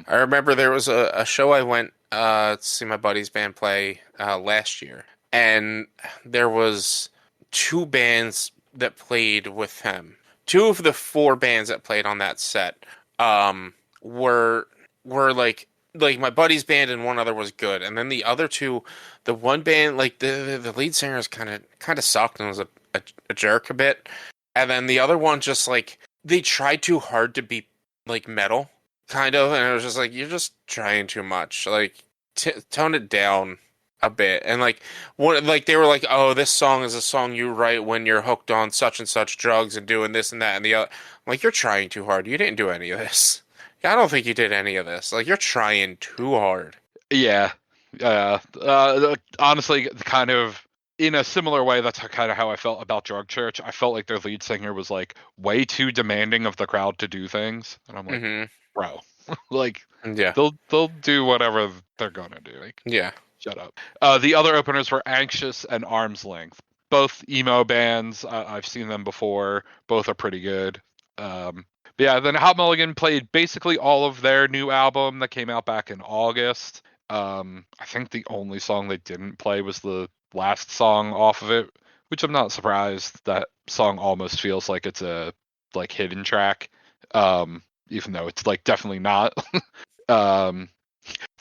I remember there was a show I went to see my buddy's band play last year, and there was 2 bands that played with him. 2 of the 4 bands that played on that set were like my buddy's band and one other was good, and then the other 2, the one band like the lead singer is kind of sucked and was a jerk a bit, and then the other one just like they tried too hard to be like metal kind of, and it was just like you're just trying too much. Like tone it down a bit, and like they were like, oh, this song is a song you write when you're hooked on such and such drugs and doing this and that and the other. I'm like, you're trying too hard. You didn't do any of this. I don't think you did any of this. Like, you're trying too hard. Yeah. Honestly, kind of in a similar way, that's kind of how I felt about Drug Church. I felt like their lead singer was like way too demanding of the crowd to do things, and I'm like, bro, like, yeah, they'll do whatever they're gonna do. Like, yeah, shut up. The other openers were Anxious and Arm's Length, both emo bands. I've seen them before. Both are pretty good. But yeah, then Hot Mulligan played basically all of their new album that came out back in August. I think the only song they didn't play was the last song off of it, which I'm not surprised. That song almost feels like it's a like hidden track, even though it's like definitely not. um,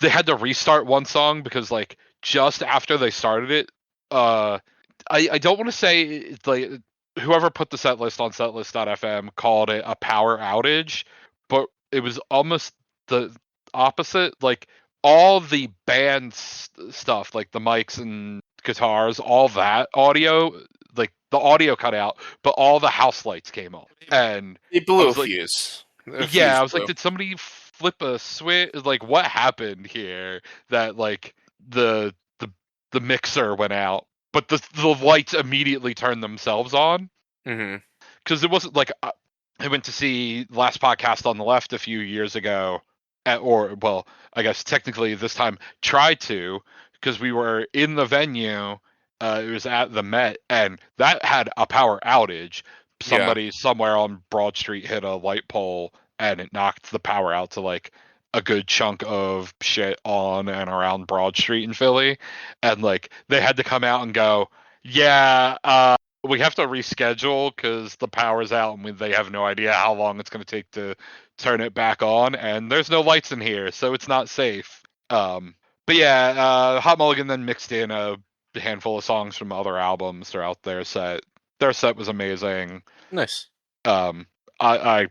they had to restart one song because like just after they started it, I don't want to say it's like whoever put the set list on setlist.fm called it a power outage, but it was almost the opposite. Like all the band stuff, like the mics and guitars, all that audio, like the audio cut out, but all the house lights came on, and It I blew a was like, fuse. A yeah, fuse I was like, blew. did somebody flip a switch? Like, what happened here? That like the the mixer went out, but the lights immediately turned themselves on Hmm. because it wasn't like I went to see Last Podcast on the Left a few years ago, or well, I guess technically this time tried to because we were in the venue. It was at the Met, and that had a power outage. Yeah. Somebody somewhere on Broad Street hit a light pole, and it knocked the power out to like a good chunk of shit on and around Broad Street in Philly, and like they had to come out and go, yeah, we have to reschedule because the power's out and they have no idea how long it's going to take to turn it back on, and there's no lights in here, so it's not safe. But yeah, Hot Mulligan then mixed in a handful of songs from other albums throughout their set. Their set was amazing. Nice. I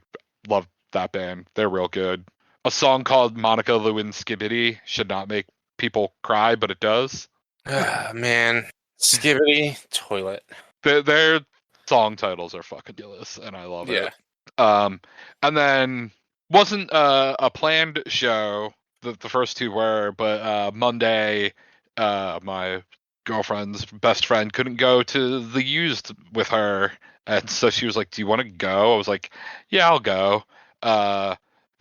love that band. They're real good. A song called Monica Lewinsky should not make people cry, but it does. Ah, man. Skibbity toilet. Their song titles are fucking ridiculous, and I love Yeah. it. And then wasn't a planned show. The first two were, but Monday, my girlfriend's best friend couldn't go to the Used with her, and so she was like, "Do you want to go?" I was like, "Yeah, I'll go."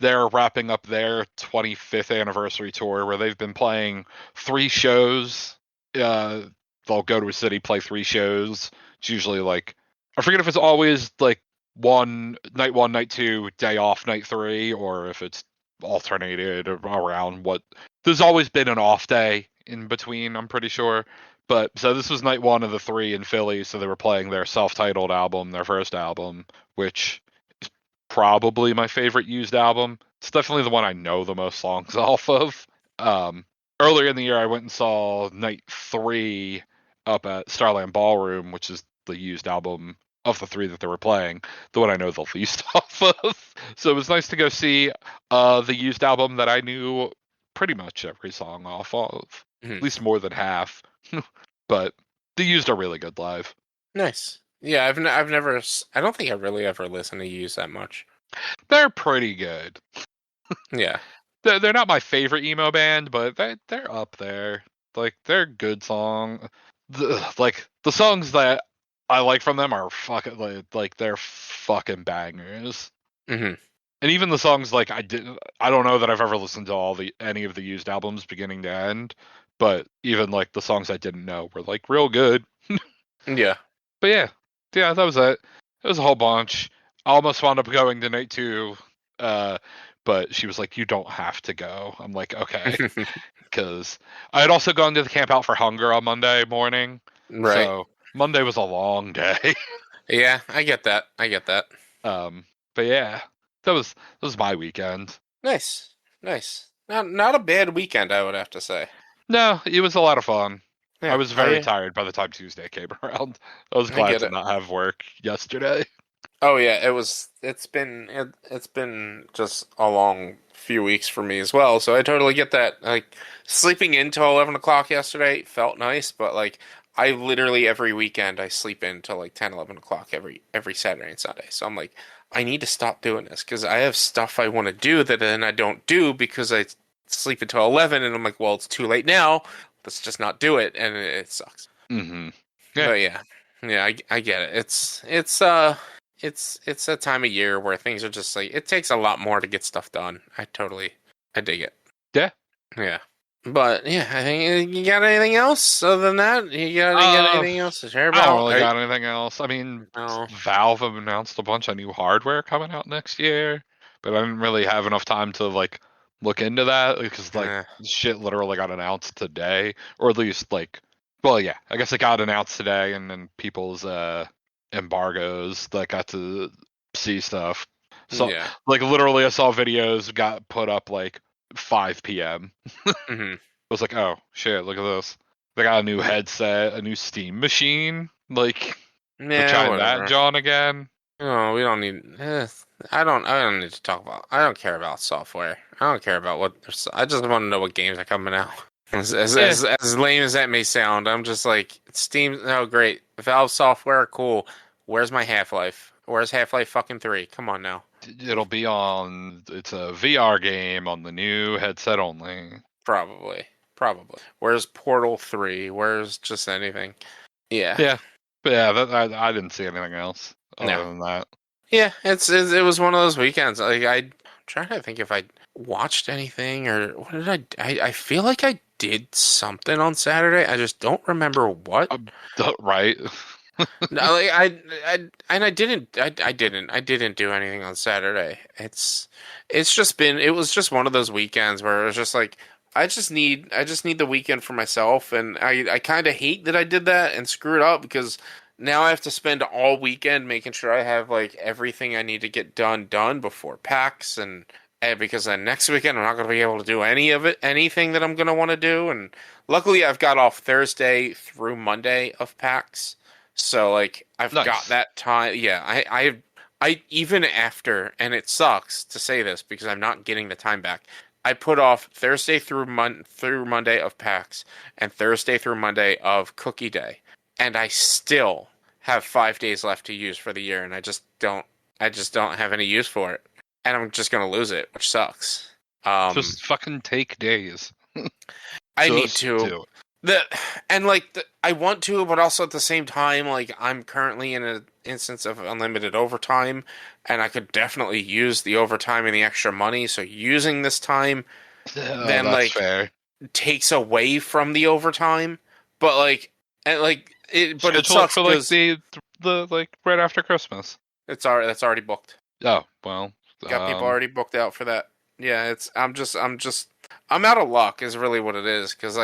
They're wrapping up their 25th anniversary tour where they've been playing 3 shows. They'll go to a city, play 3 shows. It's usually like, I forget if it's always like night one, night two, day off, night three, or if it's alternated around what. There's always been an off day in between, I'm pretty sure. But so this was night one of the 3 in Philly, so they were playing their self-titled album, their first album, which is probably my favorite Used album. It's definitely the one I know the most songs off of. Earlier in the year, I went and saw night 3 up at Starland Ballroom, which is the Used album of the 3 that they were playing, the one I know the least off of. So it was nice to go see the Used album that I knew pretty much every song off of, at least more than half. But the Used are really good live. Nice. Yeah, I've never. I don't think I really ever listened to Use that much. They're pretty good. Yeah. They're not my favorite emo band, but they're up there. Like they're good song. Like the songs that I like from them are fucking like they're fucking bangers. Hmm. And even the songs like I don't know that I've ever listened to any of the Used albums beginning to end, but even like the songs I didn't know were like real good. Yeah. But yeah, that was it. It was a whole bunch. I almost wound up going to night 2, but she was like, "You don't have to go." I'm like, "Okay," because I had also gone to the Camp Out for Hunger on Monday morning, Right. so Monday was a long day. Yeah, I get that. I get that. But yeah, that was my weekend. Nice. Nice. Not a bad weekend, I would have to say. No, it was a lot of fun. I Yeah, was very tired by the time Tuesday came around. I was I glad get to it. not have work yesterday. Oh yeah, it's been just a long few weeks for me as well. So I totally get that. Like sleeping in till 11 o'clock yesterday felt nice, but like I literally every weekend I sleep in till like 10, 11 o'clock every Saturday and Sunday. So I'm like, I need to stop doing this because I have stuff I want to do that then I don't do because I sleep until 11 and I'm like, well, it's too late now. Let's just not do it, and it sucks. Mm-hmm. Yeah. But yeah, I get it. It's a time of year where things are just like it takes a lot more to get stuff done. I dig it. Yeah. Yeah. But yeah, I think you got anything else other than that? You got anything else to share I don't about? really got anything else. I mean, No. Valve have announced a bunch of new hardware coming out next year, but I didn't really have enough time to like look into that because like Eh, shit literally got announced today, or at least like Well, yeah, I guess it got announced today, and then people's embargoes that got to see stuff. So, Yeah. like, literally, I saw videos got put up like 5 p.m. Hmm. I was like, oh shit, look at this. They got a new headset, a new Steam machine. Like, we're Yeah, trying that, whatever. John, again. No, we don't need. I don't need to talk about. I don't care about software. I don't care about what. I just want to know what games are coming out. Yeah, As lame as that may sound, I'm just like Steam. Oh, great. Valve software, cool. Where's my Half-Life? Where's Half-Life fucking 3? Come on now. it'll be on. It's a VR game on the new headset only. Probably. Probably. Where's Portal 3? Where's just anything? Yeah. Yeah, but yeah. I didn't see anything else No. other than that. Yeah, it was one of those weekends. Like I'm trying to think if I watched anything or what did I feel like I did something on Saturday. I just don't remember what. Right? No, like I didn't do anything on Saturday. It's just been it was just one of those weekends where it was just like I just need the weekend for myself, and I kind of hate that I did that and screw it up because now I have to spend all weekend making sure I have like everything I need to get done before PAX, and because then next weekend I'm not going to be able to do anything that I'm going to want to do, and luckily I've got off Thursday through Monday of PAX. So like I've got Nice. that time. Yeah, I even after, and it sucks to say this because I'm not getting the time back. I put off Thursday through Monday of PAX and Thursday through Monday of Cookie Day, and I still have 5 days left to use for the year, and I just don't have any use for it, and I'm just gonna lose it, which sucks. Um, Just fucking take days. I need Just to. do it. I want to, but also at the same time, like I'm currently in an instance of unlimited overtime, and I could definitely use the overtime and the extra money. So using this time then That's like fair. takes away from the overtime, but but it Schedule it sucks for like because the like right after Christmas. that's already booked. Oh well. Got people Um. already booked out for that. Yeah, I'm out of luck is really what it is because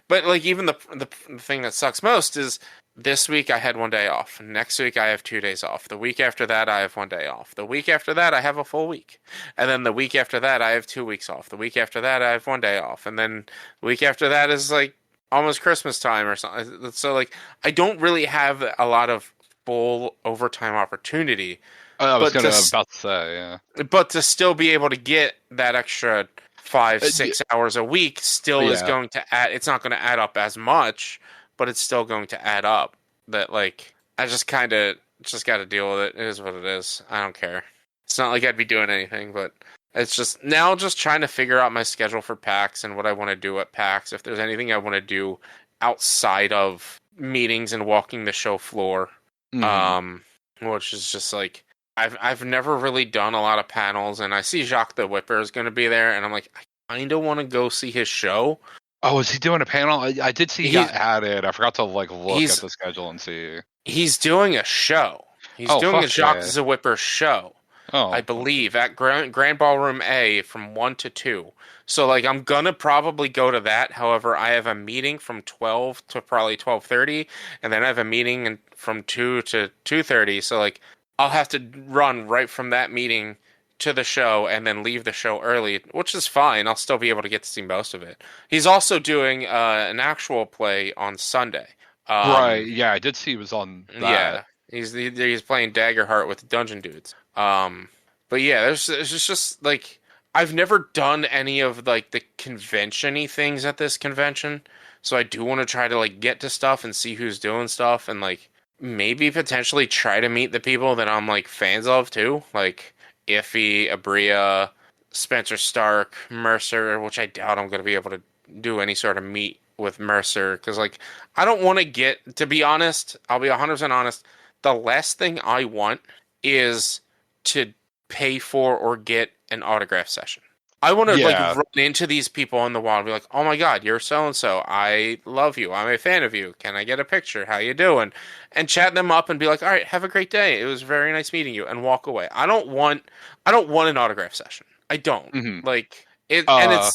but like even the thing that sucks most is this week I had 1 day off. Next week I have 2 days off. The week after that I have 1 day off. The week after that I have a full week, and then the week after that I have 2 weeks off. The week after that I have 1 day off, and then the week after that is like almost Christmas time or something. So like I don't really have a lot of full overtime opportunity, I was but gonna to about to say, yeah. but to still be able to get that extra five, Y- 6 hours a week still is yeah. going to add, it's not going to add up as much, but it's still going to add up. That, like, I just kind of just got to deal with it. It is what it is. I don't care. It's not like I'd be doing anything, but it's just now just trying to figure out my schedule for PAX and what I want to do at PAX. If there's anything I want to do outside of meetings and walking the show floor, Mhm. um, which is just like I've never really done a lot of panels, and I see Jacques the Whipper is going to be there, and I'm like, I kind of want to go see his show. Oh, is he doing a panel? I did see he got He's added. I forgot to like look at he's the schedule and see. he's doing a show. He's Oh doing a fuck Jacques yeah. the Whipper show, I Oh. believe, at Grand Ballroom A from 1 to 2. So like I'm gonna probably go to that. However, I have a meeting from 12 to probably 12:30, and then I have a meeting from 2 to 2:30. So like I'll have to run right from that meeting to the show and then leave the show early, which is fine. I'll still be able to get to see most of it. He's also doing an actual play on Sunday. Right. Um, Yeah, I did see he was on that. yeah, he's playing Daggerheart with the Dungeon Dudes. But yeah, there's just like I've never done any of like the convention-y things at this convention, so I do want to try to like get to stuff and see who's doing stuff and like maybe potentially try to meet the people that I'm like fans of too, like Iffy, Abria, Spencer Stark, Mercer, which I doubt I'm gonna be able to do any sort of meet with Mercer because like I don't want to get, to be honest, I'll be 100% honest, the last thing I want is to pay for or get an autograph session. I want to like Yeah. run into these people in the wild and be like, "Oh my God, you're so and so. I love you. I'm a fan of you. Can I get a picture? How you doing?" And chat them up and be like, "All right, have a great day. It was very nice meeting you," and walk away. I don't want an autograph session. I don't Hmm. like it, and Uh.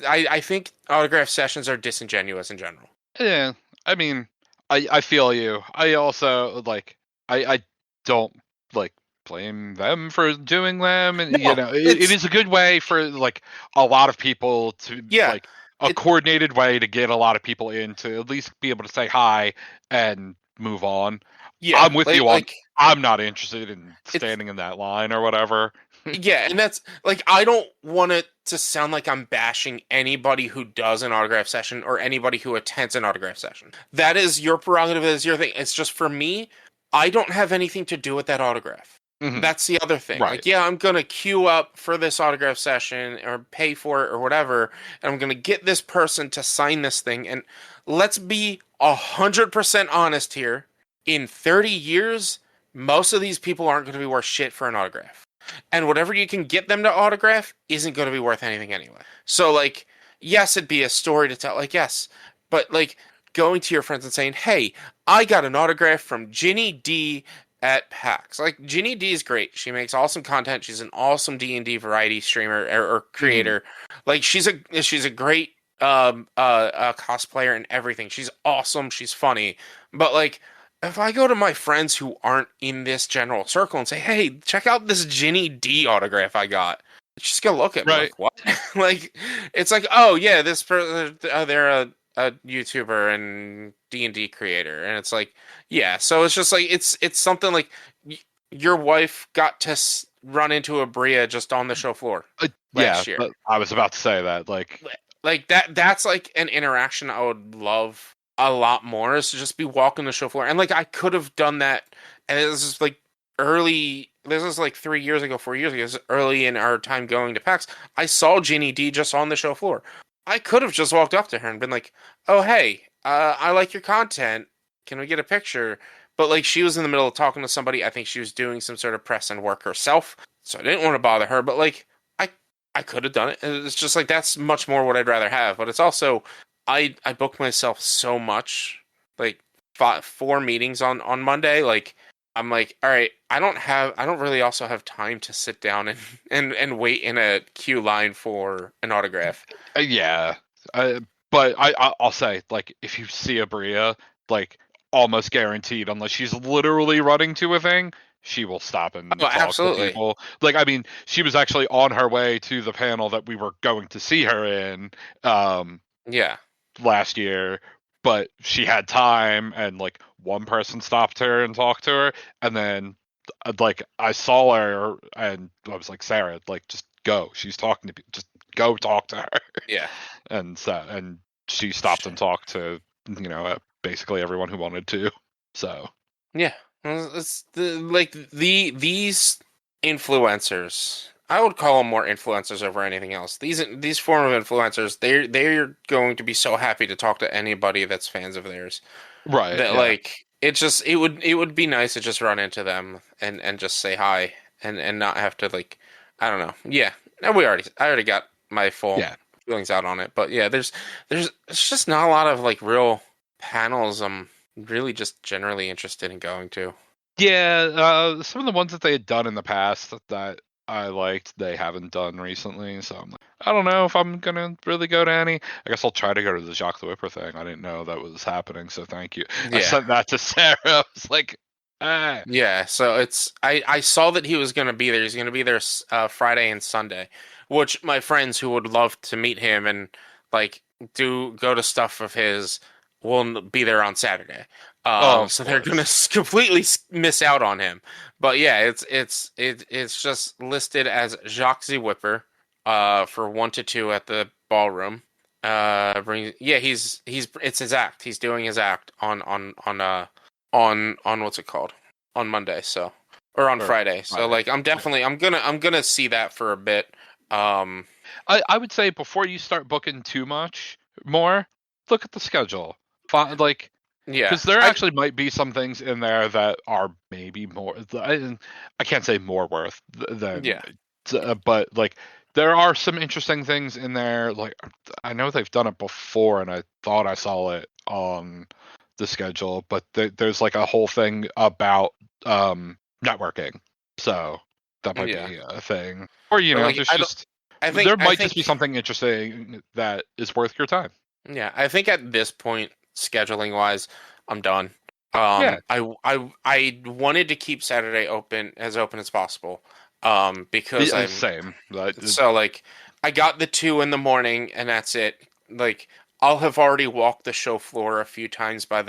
I think autograph sessions are disingenuous in general. Yeah, I mean, I feel you. I also like I don't like blame them for doing them, and No, it it's is a good way for like a lot of people to yeah, like a it coordinated way to get a lot of people in to at least be able to say hi and move on. yeah, I'm with you on. like I'm not interested in it's standing in that line or whatever. yeah, and that's like I don't want it to sound like I'm bashing anybody who does an autograph session or anybody who attends an autograph session. That is your prerogative, that is your thing. It's just for me, I don't have anything to do with that autograph. Mhm. That's the other thing. Right. Like, yeah, I'm gonna queue up for this autograph session or pay for it or whatever, and I'm gonna get this person to sign this thing. And let's be 100% honest here. In 30 years, most of these people aren't gonna be worth shit for an autograph, and whatever you can get them to autograph isn't going to be worth anything anyway. So like, yes, it'd be a story to tell, like yes, but like going to your friends and saying, "Hey, I got an autograph from Ginny D at PAX." Like Ginny D is great. She makes awesome content. She's an awesome D&D variety streamer or Mhm. creator. Like she's a great cosplayer and everything. She's awesome. She's funny. But like if I go to my friends who aren't in this general circle and say, "Hey, check out this Ginny D autograph I got," they're just gonna look at me Right. like, "What?" Like, it's like, "Oh yeah, they're a YouTuber and D&D creator," and it's like, yeah. So it's just like it's something like your wife got to run into a Bria just on the show floor Yeah, last year. but I was about to say that. Like, Like that's like an interaction I would love a lot more, is to just be walking the show floor. And like I could have done that, and this is like this is like 3 years ago, 4 years ago, this is early in our time going to PAX. I saw Ginny D just on the show floor. I could have just walked up to her and been like, "Oh hey, I like your content, can we get a picture?" But like she was in the middle of talking to somebody. I think she was doing some sort of press and work herself, so I didn't want to bother her. But like I I could have done it. It's just like that's much more what I'd rather have. But it's also I booked myself so much, like four meetings on Monday. Like I'm like, all right, I don't really also have time to sit down and and wait in a queue line for an autograph. yeah, uh, but I'll say, like, if you see a Bria, like, almost guaranteed, unless she's literally running to a thing, she will stop Oh, and talk to absolutely. people. Like, I mean, she was actually on her way to the panel that we were going to see her in, um, Yeah. last year, but she had time, and like one person stopped her and talked to her, and then like I saw her and I was like, Sarah, like just go. She's talking to people. Just go talk to her. Yeah. And she stopped and talked to basically everyone who wanted to. So Yeah, it's these influencers. I would call them more influencers over anything else. These form of influencers, they're going to be so happy to talk to anybody that's fans of theirs. right, That yeah, like it would be nice to just run into them and just say hi and not have to like I don't know. Yeah, no, I already got my full yeah. feelings out on it, but yeah, there's it's just not a lot of like real panels I'm really just generally interested in going to. Yeah, some of the ones that they had done in the past that I liked, they haven't done recently. So I'm like, I don't know if I'm gonna really go to any. I guess I'll try to go to the Jacques the Whipper thing. I didn't know that was happening, so thank you. I Yeah. sent that to Sarah. I was like, ah, Yeah, so it's I saw that he was going to be there. He's going to be there Friday and Sunday, which my friends who would love to meet him and like do go to stuff of his will be there on Saturday. oh, of So they're going course. to completely miss out on him. But yeah, it's just listed as Jacques the Whipper for 1 to 2 at the ballroom. Yeah, he's it's his act. He's doing his act on what's it called? On Monday, so or on Or Friday. So Friday. like I'm gonna see that for a bit. Um I would say before you start booking too much more, look at the schedule. Like, yeah. because there actually might be some things in there that are maybe more. I can't say more worth than, Yeah. but like there are some interesting things in there. Like I know they've done it before, and I thought I saw it on the schedule, but there's like a whole thing about networking. So that might Yeah. be a thing, or But like there's just I there might think just be something interesting that is worth your time. yeah, I think at this point scheduling wise, I'm done. Yeah. I wanted to keep Saturday open as possible. Because Same. so like I got the 2 in the morning and that's it. Like I'll have already walked the show floor a few times by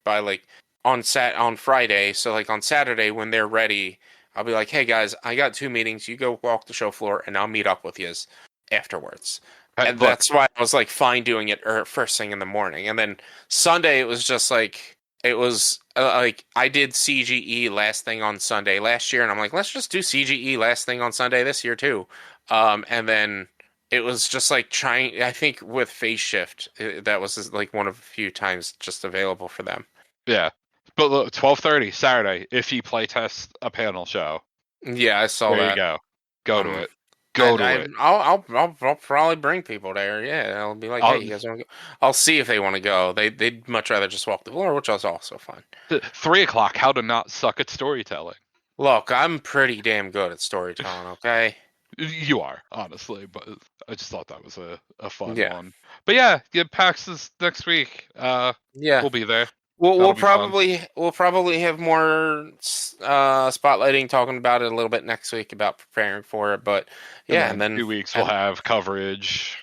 like on Friday. So like on Saturday when they're ready, I'll be like, "Hey guys, I got 2 meetings. You go walk the show floor and I'll meet up with you afterwards." Hey, And look, that's why I was like fine doing it first thing in the morning. And then Sunday it was just like it was like I did CGE last thing on Sunday last year, and I'm like, let's just do CGE last thing on Sunday this year too. And then it was just like trying. I think with Phase Shift, that was like one of a few times just available for them. yeah. But look, 12:30 Saturday. If you playtest a panel show, Yeah, I saw there you that. go. Go to it. I, Go to it. I'll probably bring people there. Yeah, I'll be like, hey, I'll, you guys want to go? I'll see if they want to go. They'd much rather just walk the floor, which is also fun. 3 o'clock. How to not suck at storytelling. Look, I'm pretty damn good at storytelling. Okay. You are, honestly, but I just thought that was a fun Yeah. one. But yeah, PAX is next week. Yeah. We'll be there. We'll That'll be fun. we'll probably have more spotlighting, talking about it a little bit next week about preparing for it. But yeah, and then 2 weeks we'll have coverage.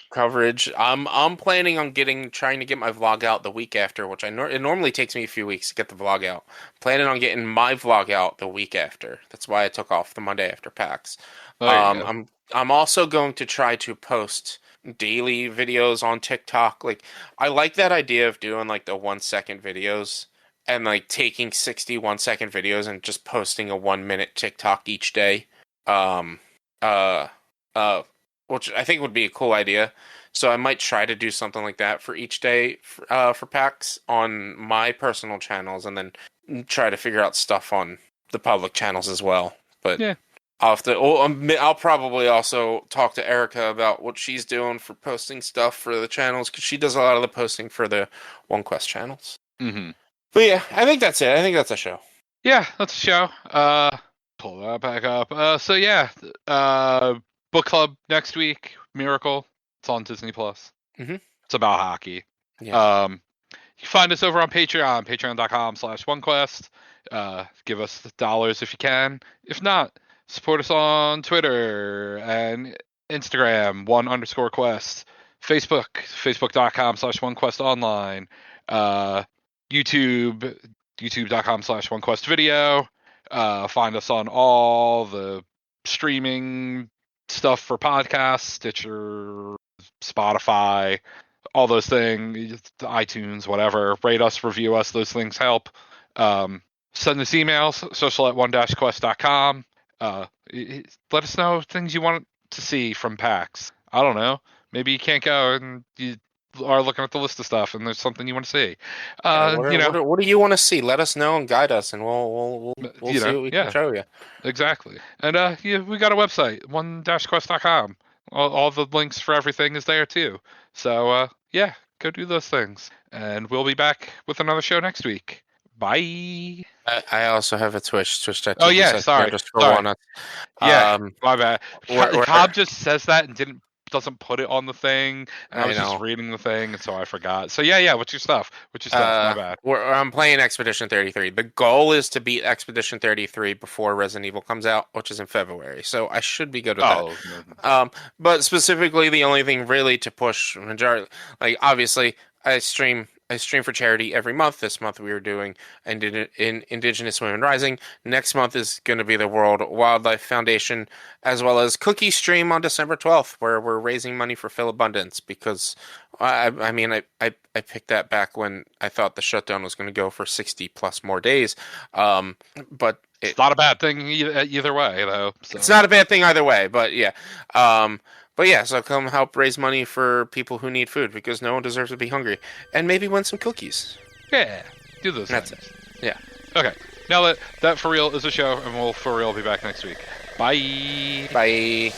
I'm planning on trying to get my vlog out the week after, which it normally takes me a few weeks to get the vlog out. Planning on getting my vlog out the week after. That's why I took off the Monday after PAX. I'm also going to try to post daily videos on TikTok. Like I like that idea of doing like the 1 second videos and like taking 61 second videos and just posting a 1 minute TikTok each day. Um uh which I think would be a cool idea. So I might try to do something like that for each day for PAX on my personal channels and then try to figure out stuff on the public channels as well. But Yeah. I'll probably also talk to Erica about what she's doing for posting stuff for the channels because she does a lot of the posting for the OneQuest channels. Mm-hmm. But yeah, I think that's it. I think that's a show. Yeah, that's a show. Pull that back up. So yeah, book club next week. Miracle. It's on Disney Plus. Mm-hmm. It's about hockey. Yeah. You can find us over on Patreon, patreon.com/OneQuest. Give us the dollars if you can. If not, support us on Twitter and Instagram, _quest. Facebook, facebook.com/OneQuestOnline. YouTube, youtube.com/OneQuestVideo. Find us on all the streaming stuff for podcasts, Stitcher, Spotify, all those things, iTunes, whatever. Rate us, review us. Those things help. Send us emails, social@one-quest.com. Let us know things you want to see from PAX. I don't know. Maybe you can't go and you are looking at the list of stuff and there's something you want to see. What do you want to see? Let us know and guide us, and we'll see what we can show you. Exactly. And we got a website, one-quest.com. All the links for everything is there too. So go do those things. And we'll be back with another show next week. Bye. I also have a Twitch.tv. Oh yeah, sorry. Walnut. Yeah, my bad. Cobb just says that and doesn't put it on the thing, and I was just reading the thing, and so I forgot. So yeah, what's your stuff? My bad. I'm playing Expedition 33. The goal is to beat Expedition 33 before Resident Evil comes out, which is in February. So I should be good with that. But specifically, the only thing really to push majority, like obviously, I stream for charity every month. This month we were doing Indigenous Women Rising. Next month is going to be the World Wildlife Foundation, as well as Cookie Stream on December 12th, where we're raising money for Phil Abundance, because I picked that back when I thought the shutdown was going to go for 60 plus more days. But it's not a bad thing either way, though. So. It's not a bad thing either way, but yeah. But yeah, so come help raise money for people who need food, because no one deserves to be hungry. And maybe win some cookies. Yeah, do those things. That's it. Yeah. Okay, now that for real is a show, and we'll for real be back next week. Bye. Bye.